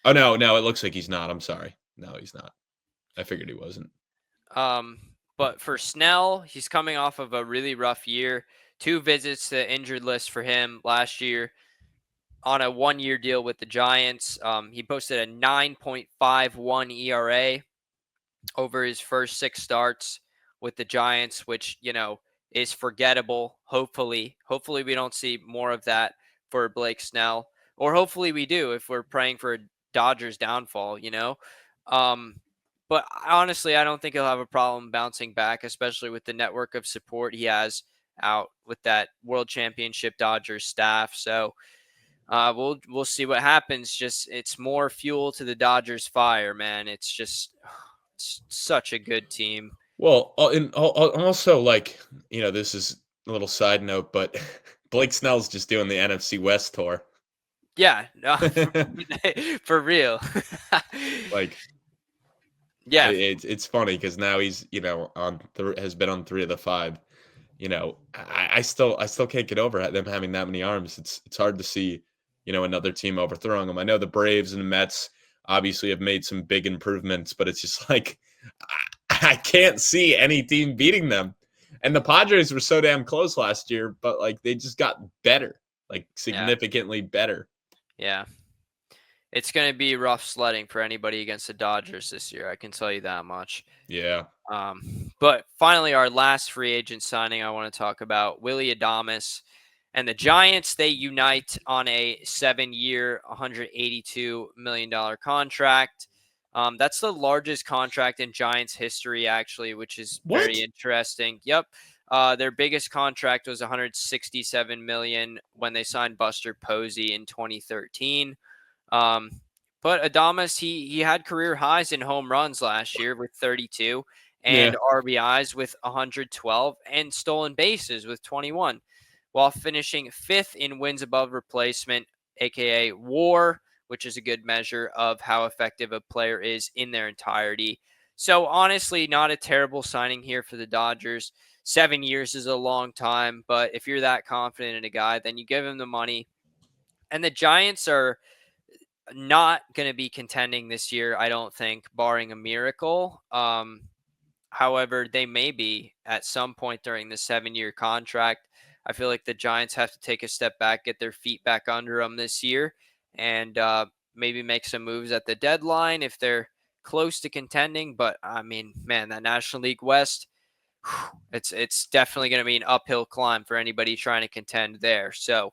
oh, no, it looks like he's not. I'm sorry. No, he's not. I figured he wasn't. But for Snell, he's coming off of a really rough year. 2 visits to the injured list for him last year on a 1-year deal with the Giants. He posted a 9.51 ERA over his first 6 starts with the Giants, which, is forgettable. Hopefully we don't see more of that for Blake Snell, or hopefully we do if we're praying for a Dodgers downfall. Um, but honestly, I don't think he'll have a problem bouncing back, especially with the network of support he has out with that World Championship Dodgers staff. So we'll see what happens. Just it's more fuel to the Dodgers fire, man. It's such a good team. Well, and also, this is a little side note, but Blake Snell's just doing the NFC West tour. Yeah, no, for real. Like, yeah, it's funny because now he's has been on 3 of the 5. I still can't get over them having that many arms. It's hard to see another team overthrowing them. I know the Braves and the Mets obviously have made some big improvements, but it's just like I can't see any team beating them. And the Padres were so damn close last year, but they just got better, significantly better. Yeah. It's going to be rough sledding for anybody against the Dodgers this year. I can tell you that much. Yeah. But finally, our last free agent signing I want to talk about, Willy Adames. And the Giants, they unite on a 7-year, $182 million contract. That's the largest contract in Giants history, actually, which is very interesting. Yep. Their biggest contract was $167 million when they signed Buster Posey in 2013. But Adames, he had career highs in home runs last year with 32 and RBIs with 112 and stolen bases with 21, while finishing 5th in wins above replacement, aka WAR, which is a good measure of how effective a player is in their entirety. So honestly, not a terrible signing here for the Dodgers. 7 years is a long time, but if you're that confident in a guy, then you give him the money. And the Giants are not going to be contending this year, I don't think, barring a miracle. However, they may be at some point during the 7-year contract. I feel like the Giants have to take a step back, get their feet back under them this year, and maybe make some moves at the deadline if they're close to contending. But I mean, man, that National League West, it's definitely going to be an uphill climb for anybody trying to contend there. So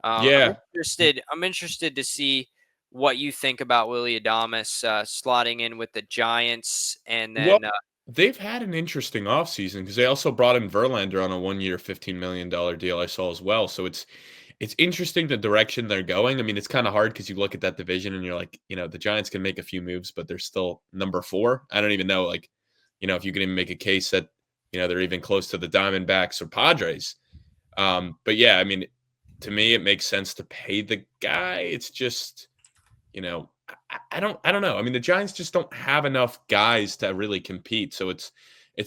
I'm interested to see what you think about Willy Adames slotting in with the Giants, and then they've had an interesting offseason because they also brought in Verlander on a 1-year, $15 million deal I saw as well. So it's interesting the direction they're going. I mean, it's kind of hard because you look at that division and you're like, the Giants can make a few moves, but they're still number 4. I don't even know, if you can even make a case that, they're even close to the Diamondbacks or Padres. But yeah, I mean, to me, it makes sense to pay the guy. It's just, I don't know. I mean, the Giants just don't have enough guys to really compete. So it's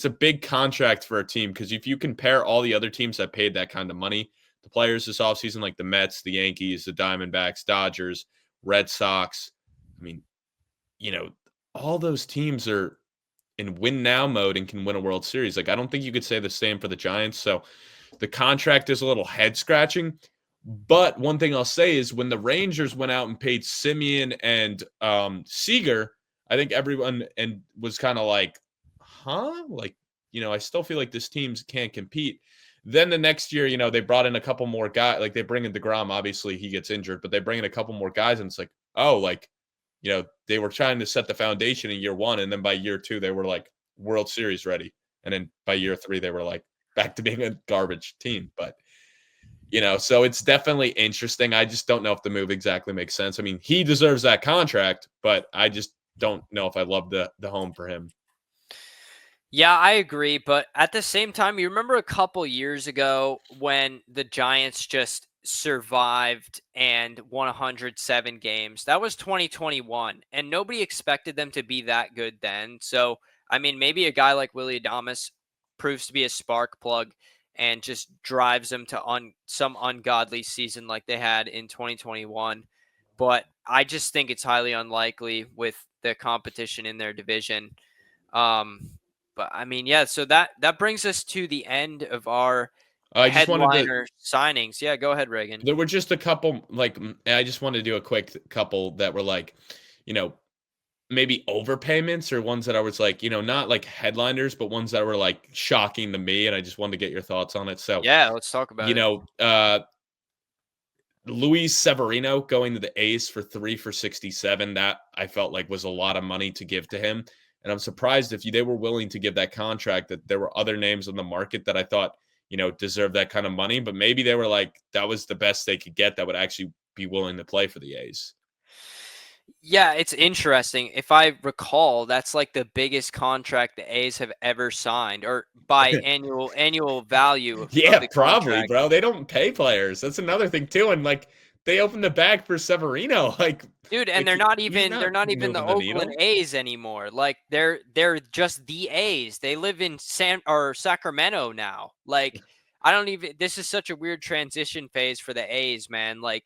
a big contract for a team because if you compare all the other teams that paid that kind of money, the players this offseason, like the Mets, the Yankees, the Diamondbacks, Dodgers, Red Sox, I mean, all those teams are in win now mode and can win a World Series. I don't think you could say the same for the Giants. So the contract is a little head scratching. But one thing I'll say is when the Rangers went out and paid Simeon and Seager, I think everyone was kind of like, huh? I still feel like this team can't compete. Then the next year, they brought in a couple more guys. They bring in DeGrom. Obviously, he gets injured, but they bring in a couple more guys, and it's like, oh, they were trying to set the foundation in year 1, and then by year 2, they were like World Series ready. And then by year 3, they were like back to being a garbage team. But so it's definitely interesting. I just don't know if the move exactly makes sense. I mean, he deserves that contract, but I just don't know if I love the home for him. Yeah, I agree. But at the same time, you remember a couple years ago when the Giants just survived and won 107 games? That was 2021, and nobody expected them to be that good then. So, I mean, maybe a guy like Willy Adames proves to be a spark plug and just drives them to some ungodly season like they had in 2021. But I just think it's highly unlikely with the competition in their division. Um, but I mean, yeah, so that brings us to the end of our I just wanted to. headliner signings. Yeah, go ahead, Reagan. There were just a couple, like, I just wanted to do a quick couple that were like, you know, maybe overpayments or ones that I was like, not like headliners, but ones that were like shocking to me. And I just wanted to get your thoughts on it. So, Yeah, let's talk about you it. know, uh, Luis Severino going to the A's for 3 for 67. That I felt like was a lot of money to give to him. And I'm surprised if they were willing to give that contract, that there were other names on the market that I thought, deserved that kind of money. But maybe they were like, that was the best they could get that would actually be willing to play for the A's. Yeah, it's interesting. If I recall, that's like the biggest contract the A's have ever signed, or by annual value of Yeah, the probably, contract. bro. They don't pay players. That's another thing too. And like they opened the bag for Severino. Dude, and Like he's not not even the moving the Oakland needle. A's anymore. Like they're just the A's. They live in Sacramento now. Like I don't even this is such a weird transition phase for the A's, man. Like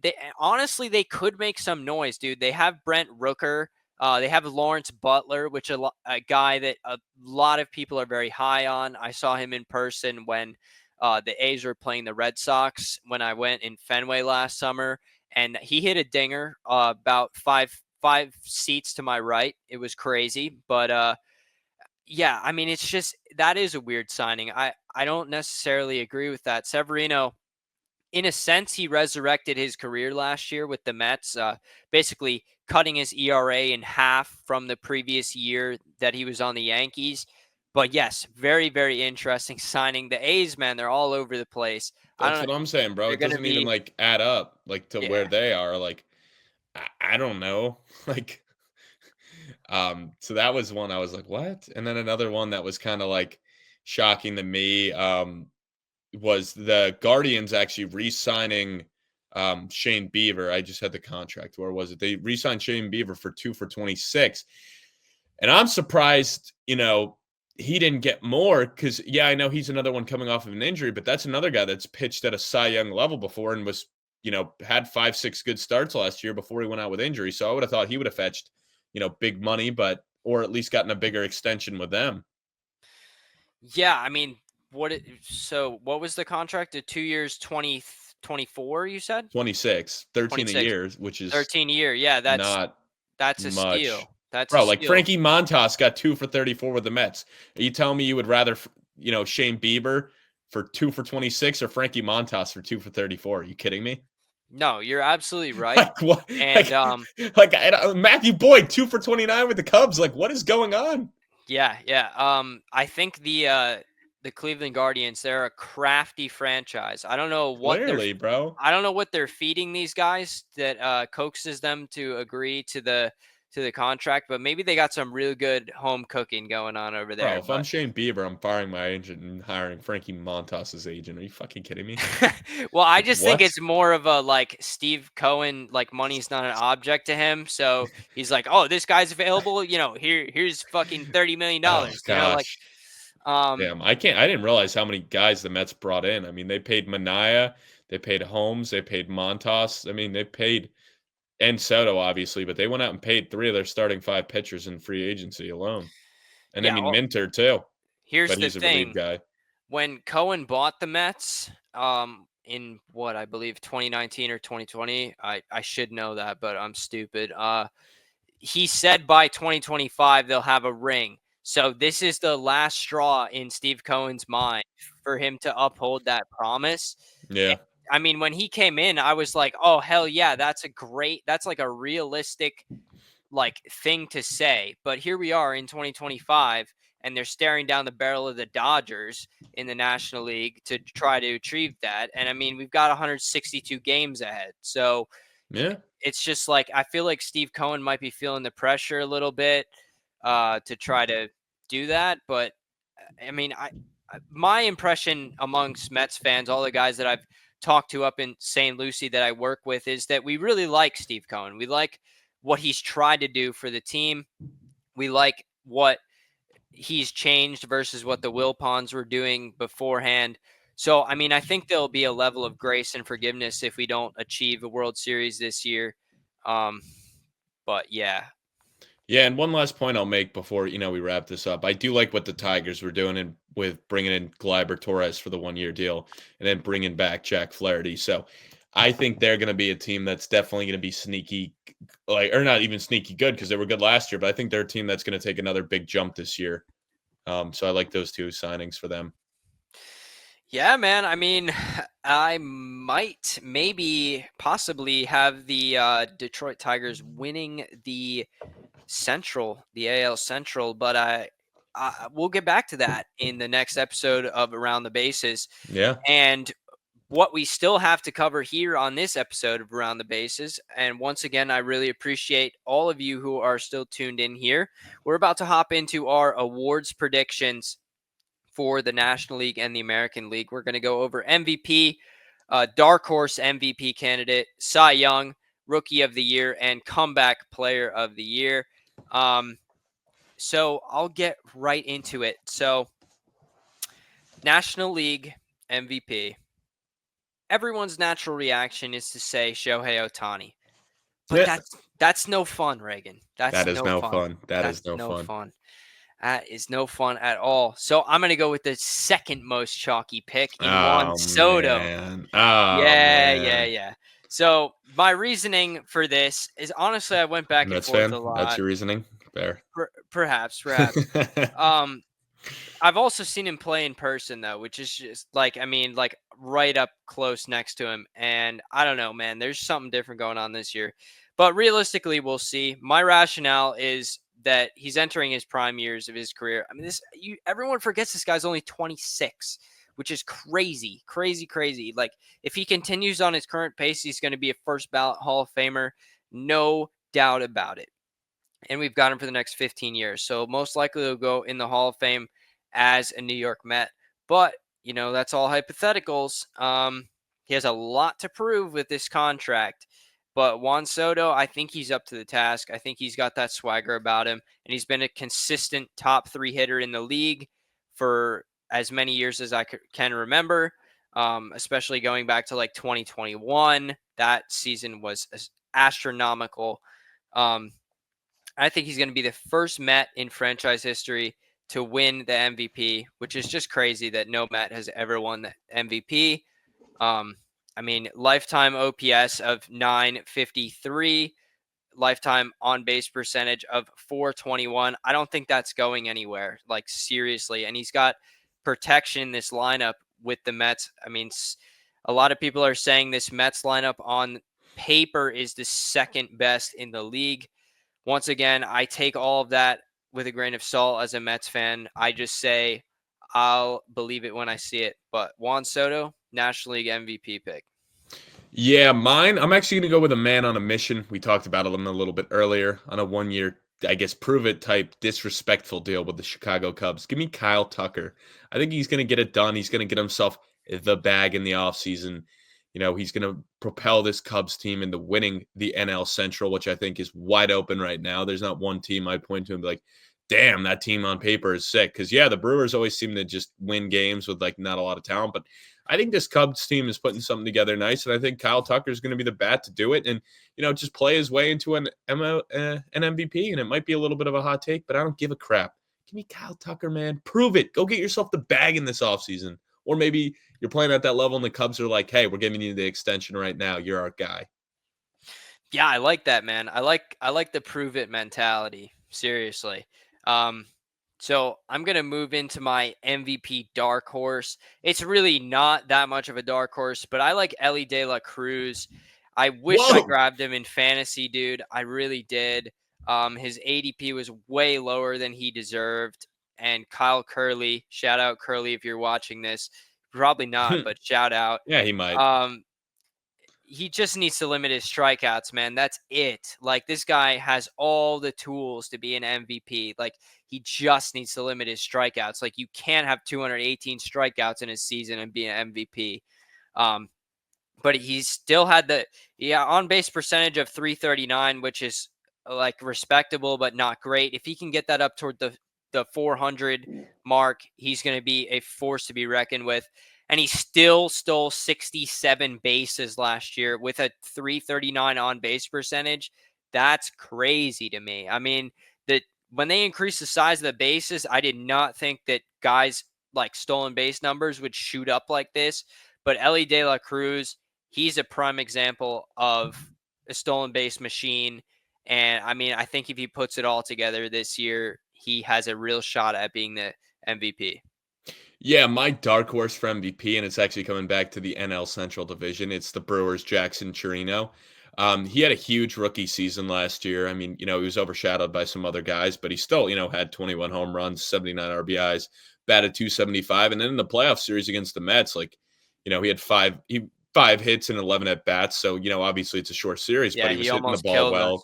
they honestly they could make some noise, dude. They have Brent Rooker. They have Lawrence Butler, which a guy that a lot of people are very high on. I saw him in person when the A's were playing the Red Sox when I went in Fenway last summer, and he hit a dinger about five seats to my right. It was crazy, but yeah, I mean it's just that is a weird signing. I don't necessarily agree with that. Severino, in a sense, he resurrected his career last year with the Mets, basically cutting his ERA in half from the previous year that he was on the Yankees. But yes, very, very interesting signing. The A's, man, they're all over the place. I That's don't. what I'm saying, bro. They're It going to doesn't even be, like add up like to yeah, where they are. Like I don't know. Like so that was one I was like, what? And then another one that was kind of like shocking to me was the Guardians actually re-signing Shane Bieber. I just had the contract. Where was it? They re-signed Shane Bieber for 2 for 26. And I'm surprised, he didn't get more because, yeah, I know he's another one coming off of an injury, but that's another guy that's pitched at a Cy Young level before and was, had 5, 6 good starts last year before he went out with injury. So I would have thought he would have fetched, big money, or at least gotten a bigger extension with them. yeah. I mean, what was the contract? 2 years, 2024, you said? 26, 13 a 26, year, which is 13 a year. Yeah, not that's a much. steal. That's a Bro, like steal. Frankie Montas got 2 for 34 with the Mets. Are you telling me you would rather, Shane Bieber for 2 for 26 or Frankie Montas for 2 for 34? Are you kidding me? No, you're absolutely right. Like what? And Matthew Boyd 2 for 29 with the Cubs. Like what is going on? yeah, yeah. I think the Cleveland Guardians, they're a crafty franchise. Clearly, bro. I don't know what they're feeding these guys that coaxes them to agree to the contract, but maybe they got some real good home cooking going on over Bro, there. if I'm But Shane Bieber, I'm firing my agent and hiring Frankie Montas as agent. Are you fucking kidding me? well, I Like just think what? it's more of a like Steve Cohen, like money's not an object to him. So he's like, oh, this guy's available. Here's fucking $30 million. Oh gosh. Um, Damn, I didn't realize how many guys the Mets brought in. I mean, they paid Mania, they paid Holmes, they paid Montas. I mean, they paid and Soto, obviously, but they went out and paid 3 of their starting 5 pitchers in free agency alone. And I yeah. mean Well, Minter too, here's but the he's a relief thing. guy. When Cohen bought the Mets, in what I believe 2019 or 2020, I should know that, but I'm stupid. He said by 2025 they'll have a ring. So this is the last straw in Steve Cohen's mind for him to uphold that promise. Yeah. I mean, when he came in, I was like, "Oh hell yeah, that's like a realistic like thing to say." But here we are in 2025 and they're staring down the barrel of the Dodgers in the National League to try to achieve that. And I mean, we've got 162 games ahead. So Yeah. it's just like I feel like Steve Cohen might be feeling the pressure a little bit to try to do that, but I mean, my impression amongst Mets fans, all the guys that I've talked to up in St. Lucie that I work with, is that we really like Steve Cohen. We like what he's tried to do for the team. We like what he's changed versus what the Wilpons were doing beforehand. So, I mean, I think there'll be a level of grace and forgiveness if we don't achieve a World Series this year. Um, but yeah. Yeah, and one last point I'll make before we wrap this up. I do like what the Tigers were doing with bringing in Gleyber Torres for the 1-year deal, and then bringing back Jack Flaherty. So I think they're going to be a team that's definitely going to be sneaky, or not even sneaky good because they were good last year. But I think they're a team that's going to take another big jump this year. So I like those two signings for them. Yeah, man. I mean, I might, maybe, possibly have the Detroit Tigers winning the AL Central, but we'll get back to that in the next episode of Around the Bases. Yeah. And what we still have to cover here on this episode of Around the Bases. And once again, I really appreciate all of you who are still tuned in here. We're about to hop into our awards predictions for the National League and the American League. We're going to go over MVP, dark horse MVP candidate, Cy Young, Rookie of the Year, and Comeback Player of the Year. So I'll get right into it. So, National League MVP. Everyone's natural reaction is to say Shohei Ohtani. But that's no fun, Reagan. That is no fun. That is no fun. That is no fun at all. So I'm going to go with the second most chalky pick in Juan Soto. Man. Yeah. So my reasoning for this is, honestly, I went back and forth a lot. That's your reasoning? Fair. Perhaps. I've also seen him play in person, though, which is just like right up close next to him. And I don't know, man, there's something different going on this year. But realistically, we'll see. My rationale is that he's entering his prime years of his career. I mean, everyone forgets this guy's only 26, which is crazy. Like, if he continues on his current pace, he's going to be a first ballot Hall of Famer. No doubt about it. And we've got him for the next 15 years. So most likely he'll go in the Hall of Fame as a New York Met. But, that's all hypotheticals. He has a lot to prove with this contract. But Juan Soto, I think he's up to the task. I think he's got that swagger about him. And he's been a consistent top 3 hitter in the league for as many years as I can remember, especially going back to like 2021. That season was astronomical. I think he's going to be the first Met in franchise history to win the MVP, which is just crazy that no Met has ever won the MVP. Lifetime OPS of 953, lifetime on base percentage of 421. I don't think that's going anywhere, like, seriously. And he's got protection in this lineup with the Mets. I mean, a lot of people are saying this Mets lineup on paper is the second best in the league. Once again, I take all of that with a grain of salt as a Mets fan. I just say I'll believe it when I see it. But Juan Soto, National League MVP pick. Yeah, mine, I'm actually going to go with a man on a mission. We talked about him a little bit earlier on a 1-year, I guess, prove-it type disrespectful deal with the Chicago Cubs. Give me Kyle Tucker. I think he's going to get it done. He's going to get himself the bag in the offseason. He's going to propel this Cubs team into winning the NL Central, which I think is wide open right now. There's not one team I'd point to and be like, damn, that team on paper is sick. Because, yeah, the Brewers always seem to just win games with, like, not a lot of talent. But I think this Cubs team is putting something together nice. And I think Kyle Tucker is going to be the bat to do it and, just play his way into an MVP. And it might be a little bit of a hot take, but I don't give a crap. Give me Kyle Tucker, man. Prove it. Go get yourself the bag in this offseason. Or maybe you're playing at that level and the Cubs are like, hey, we're giving you the extension right now. You're our guy. Yeah, I like that, man. I like the prove it mentality. Seriously. So I'm going to move into my MVP dark horse. It's really not that much of a dark horse, but I like Elly De La Cruz. I wish I grabbed him in fantasy, dude. I really did. His ADP was way lower than he deserved. And Kyle Curley, shout out Curley if you're watching this. Probably not, but shout out. Yeah, he might. he just needs to limit his strikeouts, man. That's it. Like, this guy has all the tools to be an MVP. Like, he just needs to limit his strikeouts. Like, you can't have 218 strikeouts in his season and be an MVP. But he still had the on base percentage of 339, which is like respectable but not great. If he can get that up toward the 400 mark, he's going to be a force to be reckoned with. And he still stole 67 bases last year with a 339 on base percentage. That's crazy to me. I mean, that when they increased the size of the bases, I did not think that guys like stolen base numbers would shoot up like this. But Elly De La Cruz, he's a prime example of a stolen base machine. And I mean, I think if he puts it all together this year, he has a real shot at being the MVP. Yeah, my dark horse for MVP, and it's actually coming back to the NL Central Division. It's the Brewers' Jackson Chourio. He had a huge rookie season last year. I mean, he was overshadowed by some other guys, but he still, had 21 home runs, 79 RBIs, batted 275. And then in the playoff series against the Mets, he had five hits and 11 at bats. So, obviously it's a short series, but he was hitting the ball well.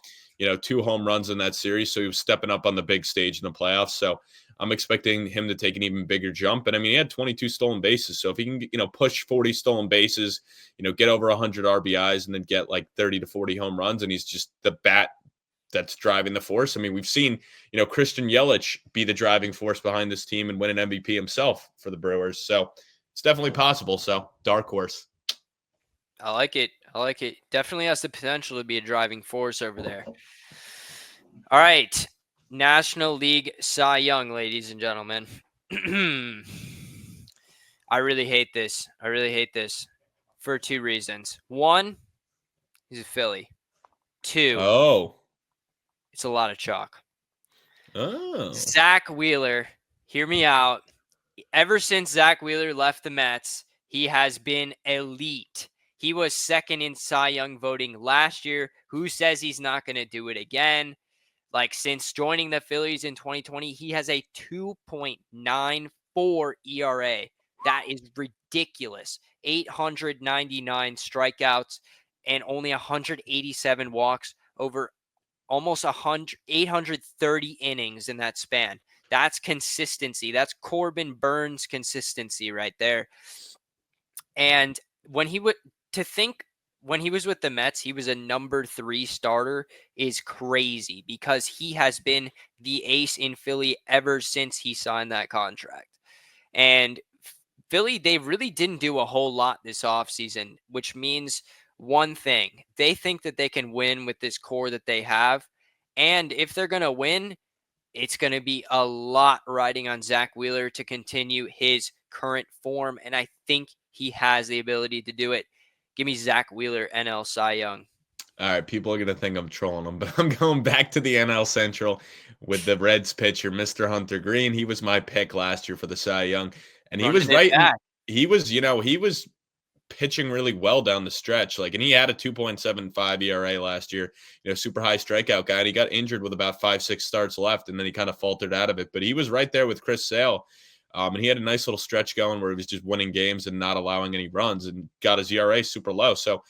2 home runs in that series. So he was stepping up on the big stage in the playoffs. So I'm expecting him to take an even bigger jump. And I mean, he had 22 stolen bases. So if he can, push 40 stolen bases, get over 100 RBIs and then get like 30 to 40 home runs, and he's just the bat that's driving the force. I mean, we've seen, Christian Yelich be the driving force behind this team and win an MVP himself for the Brewers. So it's definitely possible. So dark horse. I like it. Definitely has the potential to be a driving force over there. All right. National League Cy Young, ladies and gentlemen. I really hate this. For 2 reasons. 1, he's a Philly. 2, it's a lot of chalk. Zack Wheeler, hear me out. Ever since Zack Wheeler left the Mets, he has been elite. He was second in Cy Young voting last year. Who says he's not going to do it again? Like, since joining the Phillies in 2020, he has a 2.94 ERA. That is ridiculous. 899 strikeouts and only 187 walks over almost 830 innings in that span. That's consistency. That's Corbin Burnes consistency right there. And when he was with the Mets, he was a number 3 starter is crazy, because he has been the ace in Philly ever since he signed that contract. And Philly, they really didn't do a whole lot this offseason, which means one thing. They think that they can win with this core that they have. And if they're going to win, it's going to be a lot riding on Zack Wheeler to continue his current form. And I think he has the ability to do it. Give me Zack Wheeler, NL Cy Young. All right, people are going to think I'm trolling them, but I'm going back to the NL Central with the Reds pitcher, Mr. Hunter Greene. He was my pick last year for the Cy Young, and he was right. He was pitching really well down the stretch. And he had a 2.75 ERA last year, super high strikeout guy, and he got injured with about 5-6 starts left, and then he kind of faltered out of it. But he was right there with Chris Sale. And he had a nice little stretch going where he was just winning games and not allowing any runs, and got his ERA super low. So,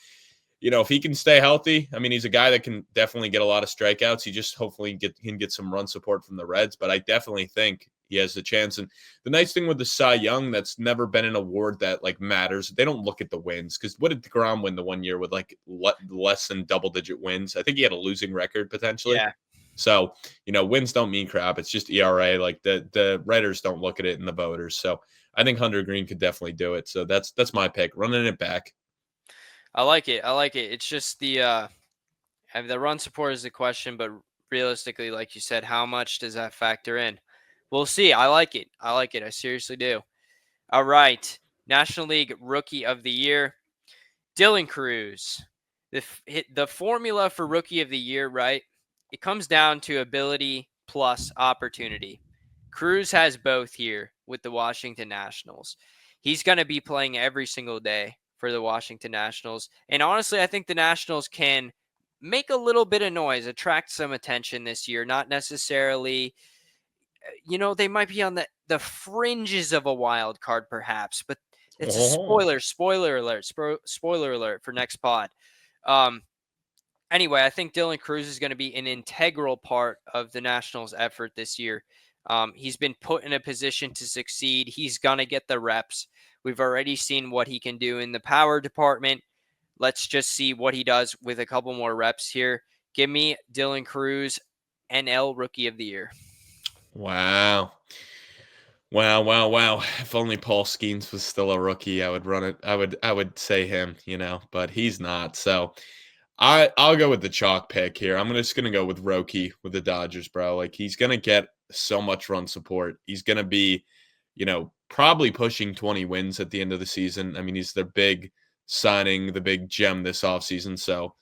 if he can stay healthy, I mean, he's a guy that can definitely get a lot of strikeouts. He just hopefully can get some run support from the Reds. But I definitely think he has a chance. And the nice thing with the Cy Young, that's never been an award that matters. They don't look at the wins, because what did DeGrom win the one year with less than double-digit wins? I think he had a losing record potentially. Yeah. So, wins don't mean crap. It's just ERA. The writers don't look at it in the voters. So I think Hunter Greene could definitely do it. So that's my pick, running it back. I like it. It's just the run support is the question, but realistically, like you said, how much does that factor in? We'll see. I like it. I seriously do. All right. National League Rookie of the Year, Dylan Cruz. The formula for Rookie of the Year, right? It comes down to ability plus opportunity. Cruz has both here with the Washington Nationals. He's going to be playing every single day for the Washington Nationals. And honestly, I think the Nationals can make a little bit of noise, attract some attention this year. Not necessarily, they might be on the fringes of a wild card perhaps, but it's a spoiler alert for next pod. Anyway, I think Dylan Cruz is going to be an integral part of the Nationals' effort this year. He's been put in a position to succeed. He's going to get the reps. We've already seen what he can do in the power department. Let's just see what he does with a couple more reps here. Give me Dylan Cruz, NL Rookie of the Year. Wow. Wow. If only Paul Skeens was still a rookie, I would run it. I would say him, but he's not. So I'll go with the chalk pick here. I'm just gonna go with Roki with the Dodgers, bro. Like he's gonna get so much run support. He's gonna be, probably pushing 20 wins at the end of the season. I mean, he's their big signing, the big gem this offseason. So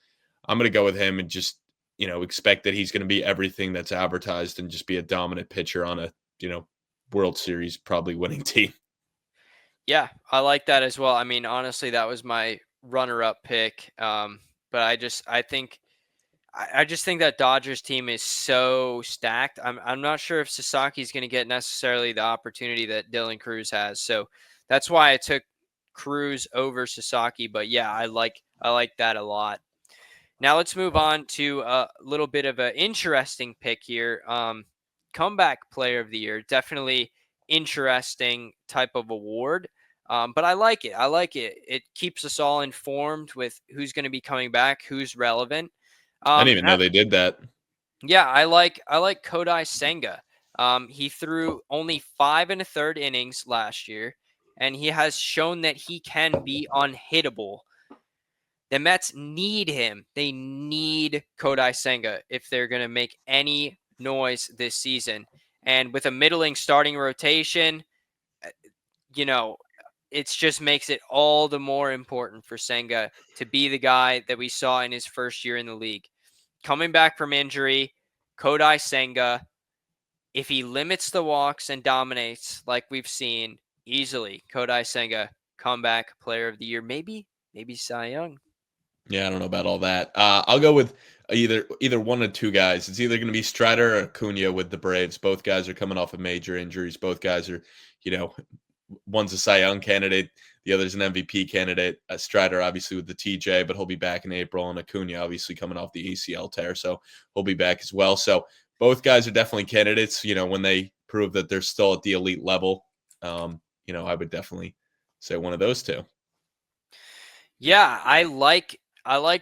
I'm gonna go with him and just, expect that he's gonna be everything that's advertised and just be a dominant pitcher on a, World Series probably winning team. Yeah, I like that as well. I mean, honestly, that was my runner-up pick. But I just think that Dodgers team is so stacked. I'm not sure if Sasaki's going to get necessarily the opportunity that Dylan Cruz has. So that's why I took Cruz over Sasaki. But yeah, I like that a lot. Now let's move on to a little bit of an interesting pick here. Comeback Player of the Year, definitely interesting type of award. But I like it. It keeps us all informed with who's going to be coming back, who's relevant. I didn't even know they did that. Yeah, I like Kodai Senga. He threw only 5 1/3 innings last year, and he has shown that he can be unhittable. The Mets need him. They need Kodai Senga if they're going to make any noise this season. And with a middling starting rotation, it just makes it all the more important for Senga to be the guy that we saw in his first year in the league. Coming back from injury, Kodai Senga, if he limits the walks and dominates like we've seen, easily Kodai Senga, comeback Player of the Year, maybe Cy Young. Yeah, I don't know about all that. I'll go with either one of two guys. It's either going to be Strider or Acuna with the Braves. Both guys are coming off of major injuries. Both guys are, one's a Cy Young candidate, the other's an MVP candidate. Strider obviously with the TJ, but he'll be back in April, and Acuna obviously coming off the ACL tear, so he'll be back as well. So both guys are definitely candidates. When they prove that they're still at the elite level, I would definitely say one of those two. Yeah, I like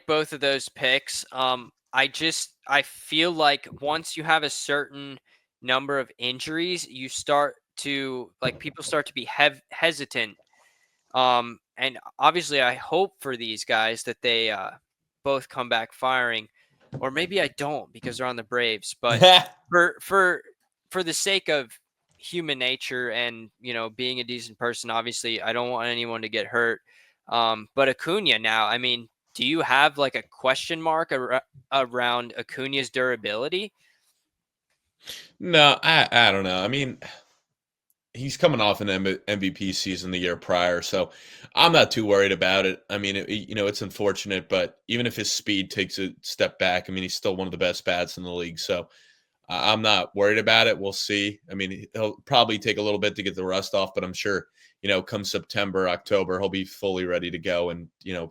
both of those picks. I feel like once you have a certain number of injuries, you start to people start to be hesitant. And obviously I hope for these guys that they both come back firing, or maybe I don't because they're on the Braves, but for the sake of human nature and, being a decent person, obviously I don't want anyone to get hurt. But Acuna now, I mean, do you have a question mark around Acuna's durability? No, I don't know. I mean, he's coming off an MVP season the year prior, so I'm not too worried about it. I mean, it's unfortunate, but even if his speed takes a step back, I mean, he's still one of the best bats in the league. So I'm not worried about it. We'll see. I mean, he'll probably take a little bit to get the rust off, but I'm sure, come September, October, he'll be fully ready to go and,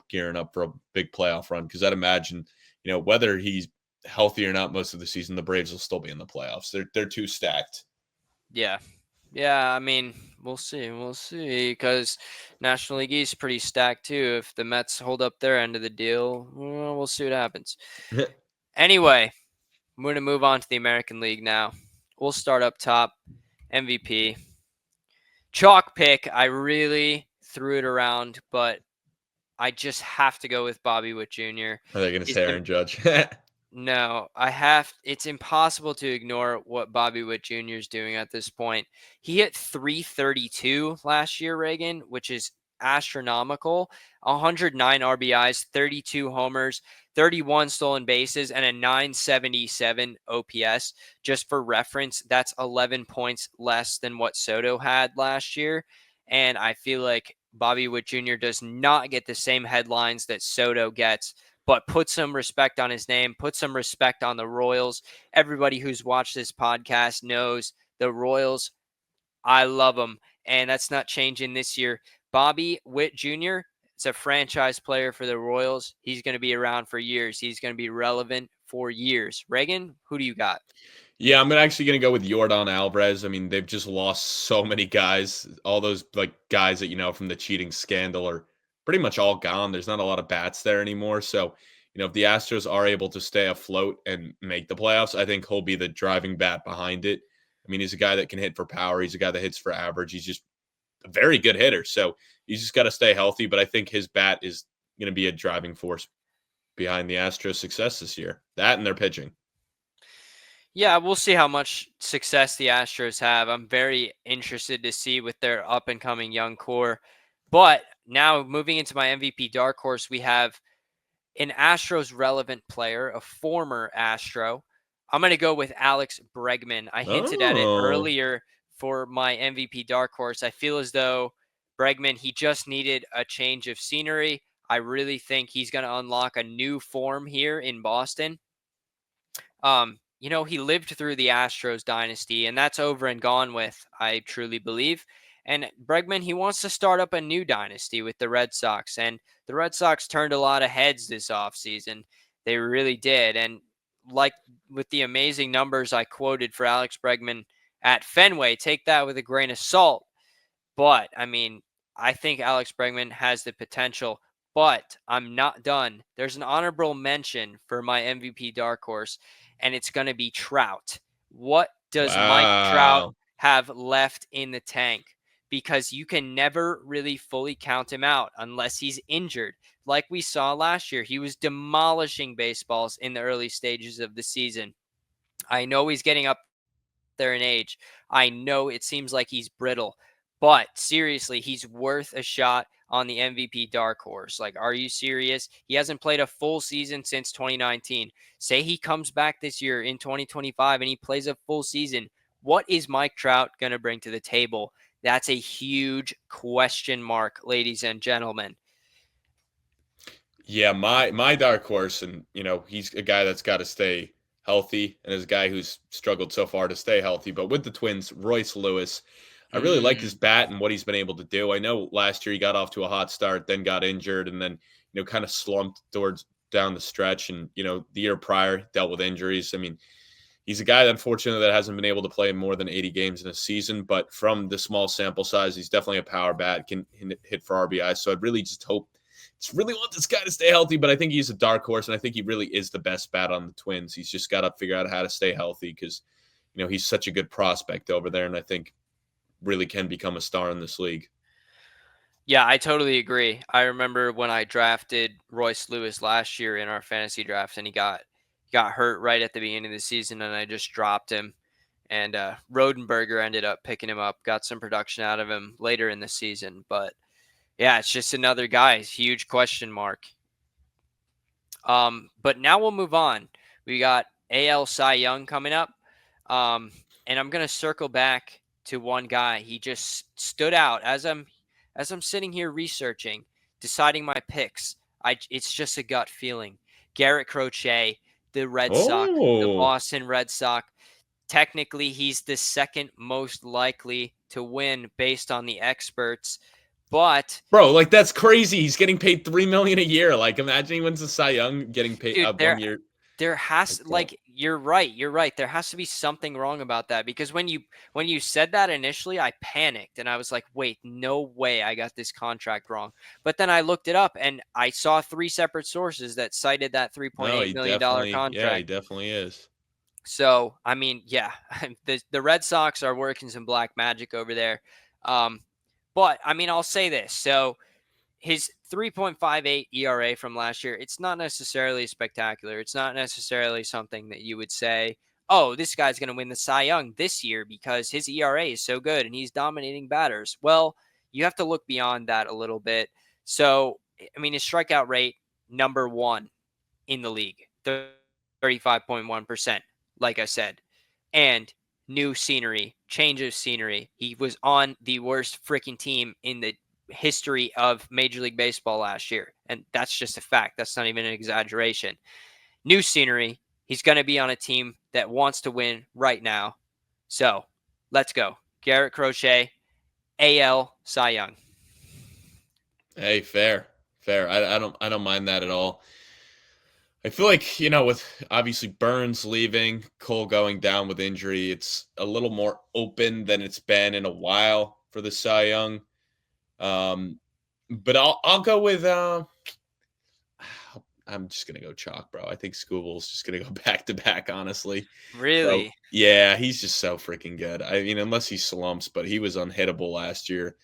gearing up for a big playoff run. Because I'd imagine, whether he's healthy or not most of the season, the Braves will still be in the playoffs. They're too stacked. Yeah. Yeah, I mean, we'll see. We'll see, because National League East is pretty stacked too. If the Mets hold up their end of the deal, well, we'll see what happens. Anyway, I'm going to move on to the American League now. We'll start up top. MVP. Chalk pick. I really threw it around, but I just have to go with Bobby Witt Jr. Are they going to say Aaron Judge? No, it's impossible to ignore what Bobby Witt Jr. is doing at this point. He hit 332 last year, Reagan, which is astronomical. 109 RBIs, 32 homers, 31 stolen bases, and a 977 OPS. Just for reference, that's 11 points less than what Soto had last year. And I feel like Bobby Witt Jr. does not get the same headlines that Soto gets, but put some respect on his name, put some respect on the Royals. Everybody who's watched this podcast knows the Royals. I love them, and that's not changing this year. Bobby Witt Jr., It's a franchise player for the Royals. He's going to be around for years. He's going to be relevant for years. Reagan, who do you got? Yeah, I'm actually going to go with Yordan Alvarez. I mean, they've just lost so many guys. All those like guys that from the cheating scandal are pretty much all gone. There's not a lot of bats there anymore. So, if the Astros are able to stay afloat and make the playoffs, I think he'll be the driving bat behind it. I mean, he's a guy that can hit for power. He's a guy that hits for average. He's just a very good hitter. So he's just got to stay healthy. But I think his bat is going to be a driving force behind the Astros' success this year. That and their pitching. Yeah, we'll see how much success the Astros have. I'm very interested to see with their up-and-coming young core. But now moving into my MVP dark horse, we have an Astros relevant player, a former Astro. I'm going to go with Alex Bregman. I hinted at it earlier for my MVP dark horse. I feel as though Bregman, he just needed a change of scenery. I really think he's going to unlock a new form here in Boston. He lived through the Astros dynasty, and that's over and gone with, I truly believe. And Bregman, he wants to start up a new dynasty with the Red Sox. And the Red Sox turned a lot of heads this offseason. They really did. And like with the amazing numbers I quoted for Alex Bregman at Fenway, take that with a grain of salt. But, I think Alex Bregman has the potential. But I'm not done. There's an honorable mention for my MVP dark horse, and it's going to be Trout. What does Mike Trout have left in the tank? Because you can never really fully count him out unless he's injured. Like we saw last year, he was demolishing baseballs in the early stages of the season. I know he's getting up there in age. I know it seems like he's brittle. But seriously, he's worth a shot on the MVP dark horse. Like, are you serious? He hasn't played a full season since 2019. Say he comes back this year in 2025 and he plays a full season. What is Mike Trout going to bring to the table? That's a huge question mark, ladies and gentlemen. Yeah, my dark horse, and he's a guy that's got to stay healthy, and is a guy who's struggled so far to stay healthy. But with the Twins, Royce Lewis, I really like his bat and what he's been able to do. I know last year he got off to a hot start, then got injured, and then kind of slumped down the stretch. And the year prior dealt with injuries. I mean, he's a guy that unfortunately that hasn't been able to play more than 80 games in a season. But from the small sample size, he's definitely a power bat, can hit for RBI. So I'd really just really want this guy to stay healthy. But I think he's a dark horse, and I think he really is the best bat on the Twins. He's just got to figure out how to stay healthy because he's such a good prospect over there, and I think really can become a star in this league. Yeah, I totally agree. I remember when I drafted Royce Lewis last year in our fantasy draft, and he got hurt right at the beginning of the season, and I just dropped him. And Rodenberger ended up picking him up, got some production out of him later in the season. But yeah, it's just another guy, huge question mark. But now we'll move on. We got AL Cy Young coming up, and I'm gonna circle back to one guy. He just stood out as I'm sitting here researching, deciding my picks. It's just a gut feeling. Garrett Crochet, the Red Sox, the Boston Red Sox. Technically, he's the second most likely to win based on the experts. But bro, like that's crazy. He's getting paid $3 million a year. Like, imagine he wins the Cy Young getting paid 1 year. There has you're right. There has to be something wrong about that because when you said that initially, I panicked and I was like, wait, no way I got this contract wrong. But then I looked it up and I saw 3 separate sources that cited that $3.8 million contract. Yeah, he definitely is. So, the Red Sox are working some black magic over there. But I'll say this. So his 3.58 ERA from last year, it's not necessarily spectacular. It's not necessarily something that you would say, oh, this guy's going to win the Cy Young this year because his ERA is so good and he's dominating batters. Well, you have to look beyond that a little bit. So, his strikeout rate, number 1 in the league, 35.1%, like I said. And new scenery, change of scenery. He was on the worst freaking team in the history of Major League Baseball last year. And that's just a fact. That's not even an exaggeration. New scenery. He's going to be on a team that wants to win right now. So let's go. Garrett Crochet, AL Cy Young. Hey, fair. Fair. I don't mind that at all. I feel like, with obviously Burnes leaving, Cole going down with injury, it's a little more open than it's been in a while for the Cy Young. But I'll go with I'm just gonna go chalk, bro. I think Scooble's just gonna go back to back, honestly. So Really? yeah, he's just so freaking good. I mean, unless he slumps, but he was unhittable last year.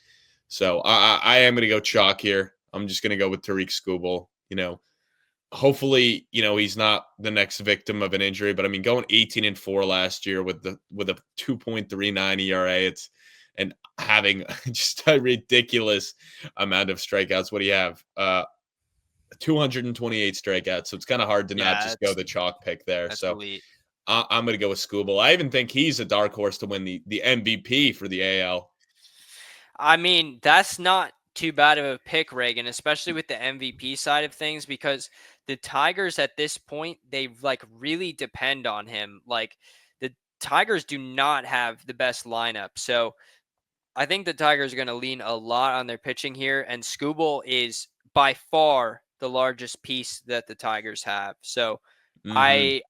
So I am gonna go chalk here. I'm just gonna go with Tariq Scooble. Hopefully, he's not the next victim of an injury. But I mean, going 18-4 last year with a 2.39 ERA, and having just a ridiculous amount of strikeouts. What do you have? 228 strikeouts. So it's kind of hard to not Yeah, just go the chalk pick there. that's So elite. I'm going to go with Scooble. I even think he's a dark horse to win the MVP for the AL. I mean, that's not too bad of a pick, Reagan, especially with the MVP side of things, because the Tigers at this point, they really depend on him. Like, the Tigers do not have the best lineup. So I think the Tigers are going to lean a lot on their pitching here, and Scooble is by far the largest piece that the Tigers have. So Mm-hmm.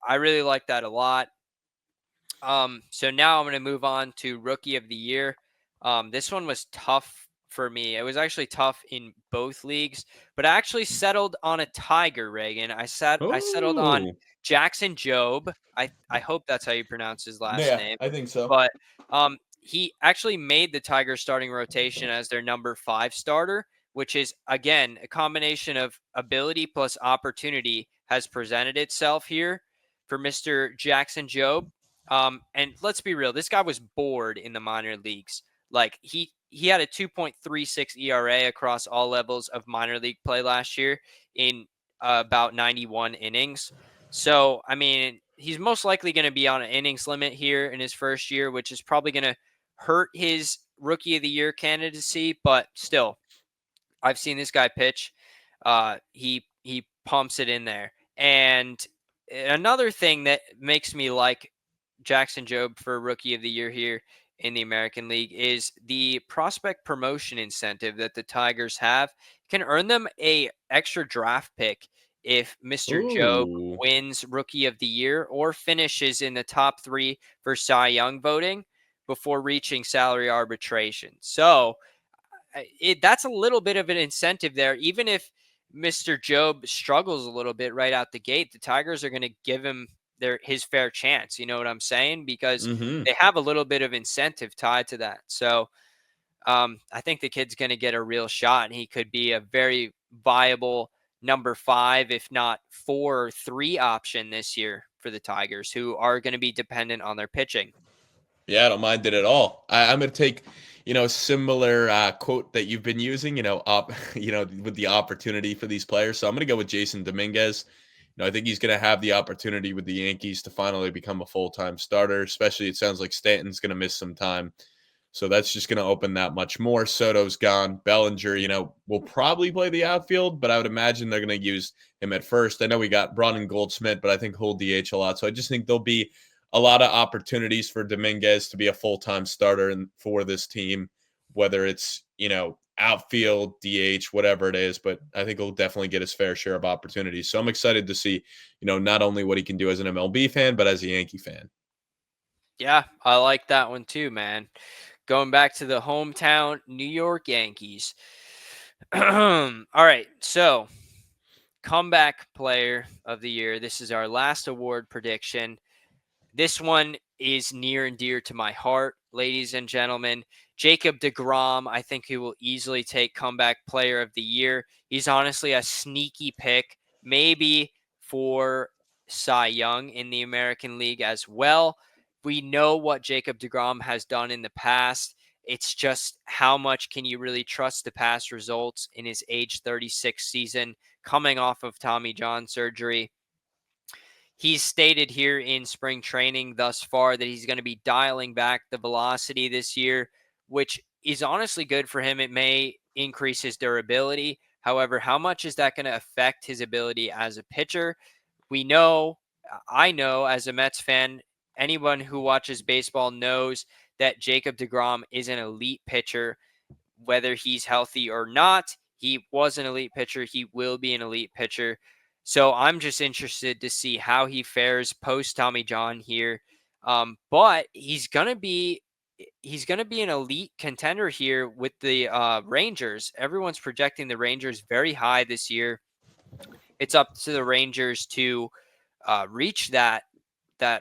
I really like that a lot. So now I'm going to move on to Rookie of the Year. This one was tough for me. It was actually tough in both leagues, but I actually settled on a Tiger, Reagan. I settled on Oh, Jackson Jobe. I hope that's how you pronounce his last yeah, name. I think so. But he actually made the Tigers starting rotation as their number 5 starter, which is again a combination of ability plus opportunity has presented itself here for Mr. Jackson Jobe. And let's be real, this guy was bored in the minor leagues. Like he had a 2.36 ERA across all levels of minor league play last year in about 91 innings. So, I mean, he's most likely going to be on an innings limit here in his first year, which is probably going to hurt his rookie of the year candidacy, but still, I've seen this guy pitch. He pumps it in there. And another thing that makes me like Jackson Jobe for Rookie of the Year here in the American League is the prospect promotion incentive that the Tigers have can earn them a extra draft pick if Mr. Jobe Ooh. wins Rookie of the Year or finishes in the top 3 for Cy Young voting before reaching salary arbitration. So that's a little bit of an incentive there. Even if Mr. Jobe struggles a little bit right out the gate, the Tigers are going to give him his fair chance. You know what I'm saying? Because Mm-hmm. they have a little bit of incentive tied to that. So I think the kid's going to get a real shot, and he could be a very viable number 5, if not 4 or 3 option this year for the Tigers, who are going to be dependent on their pitching. Yeah, I don't mind it at all. I'm going to take, a similar quote that you've been using, with the opportunity for these players. So I'm going to go with Jason Dominguez. I think he's going to have the opportunity with the Yankees to finally become a full-time starter, especially it sounds like Stanton's going to miss some time. So that's just going to open that much more. Soto's gone. Bellinger, will probably play the outfield, but I would imagine they're going to use him at first. I know we got Braun and Goldschmidt, but I think he'll DH a lot. So I just think there'll be a lot of opportunities for Dominguez to be a full-time starter for this team, whether it's, outfield, DH, whatever it is. But I think he'll definitely get his fair share of opportunities. So I'm excited to see, not only what he can do as an MLB fan, but as a Yankee fan. Yeah, I like that one too, man. Going back to the hometown New York Yankees. All right, so comeback player of the year. This is our last award prediction. This one is near and dear to my heart, ladies and gentlemen. Jacob deGrom, I think he will easily take comeback player of the year. He's honestly a sneaky pick, maybe for Cy Young in the American League as well. We know what Jacob deGrom has done in the past. It's just how much can you really trust the past results in his age 36 season coming off of Tommy John surgery. He's stated here in spring training thus far that he's going to be dialing back the velocity this year, which is honestly good for him. It may increase his durability. However, how much is that going to affect his ability as a pitcher? I know as a Mets fan, anyone who watches baseball knows that Jacob deGrom is an elite pitcher, whether he's healthy or not. He was an elite pitcher. He will be an elite pitcher. So I'm just interested to see how he fares post Tommy John here. But he's gonna be an elite contender here with the Rangers. Everyone's projecting the Rangers very high this year. It's up to the Rangers to reach that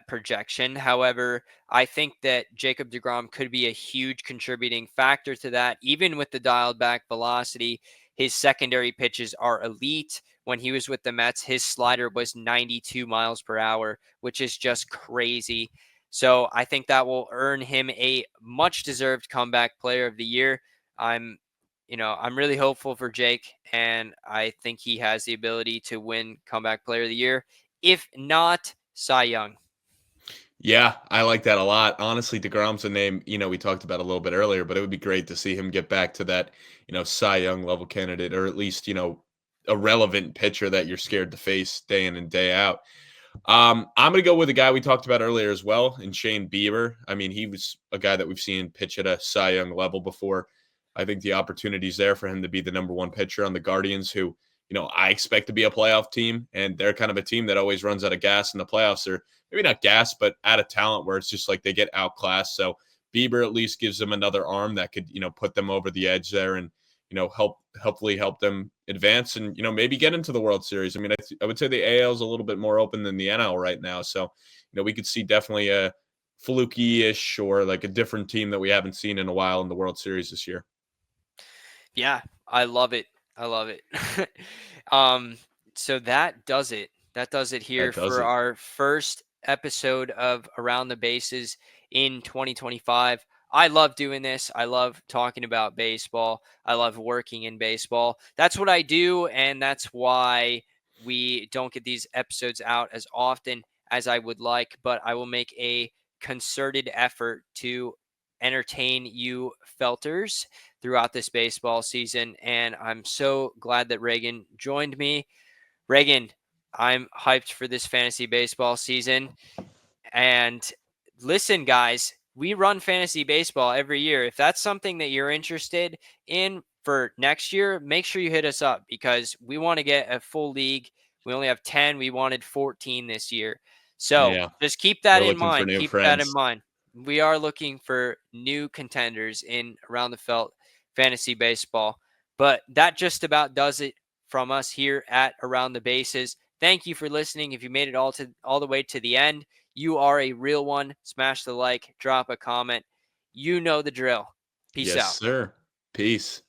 projection. However, I think that Jacob deGrom could be a huge contributing factor to that. Even with the dialed back velocity, his secondary pitches are elite. When he was with the Mets, his slider was 92 miles per hour, which is just crazy. So I think that will earn him a much deserved comeback player of the year. I'm really hopeful for Jake, and I think he has the ability to win comeback player of the year. If not, Cy Young. Yeah, I like that a lot. Honestly, DeGrom's a name, we talked about a little bit earlier, but it would be great to see him get back to that, Cy Young level candidate, or at least, a relevant pitcher that you're scared to face day in and day out. I'm going to go with a guy we talked about earlier as well, and Shane Bieber. I mean, he was a guy that we've seen pitch at a Cy Young level before. I think the opportunity's there for him to be the number one pitcher on the Guardians, who, I expect to be a playoff team, and they're kind of a team that always runs out of gas in the playoffs. They're maybe not gas, but out of talent, where it's just like they get outclassed. So Bieber at least gives them another arm that could, put them over the edge there and, hopefully help them advance and, maybe get into the World Series. I mean, I would say the AL is a little bit more open than the NL right now. So, we could see definitely a fluky-ish or like a different team that we haven't seen in a while in the World Series this year. Yeah, I love it. So that does it. That does it here for our first episode of Around the Bases in 2025. I love doing this. I love talking about baseball. I love working in baseball. That's what I do, and that's why we don't get these episodes out as often as I would like, but I will make a concerted effort to entertain you felters throughout this baseball season, and I'm so glad that Reagan joined me. Reagan, I'm hyped for this fantasy baseball season. And listen, guys, we run fantasy baseball every year. If that's something that you're interested in for next year, make sure you hit us up because we want to get a full league. We only have 10. We wanted 14 this year. So just keep that in mind. Keep that in mind. We are looking for new contenders in Around the Felt fantasy baseball. But that just about does it from us here at Around the Bases. Thank you for listening. If you made it all the way to the end, you are a real one. Smash the like, drop a comment. You know the drill. Peace out. Yes, sir. Peace.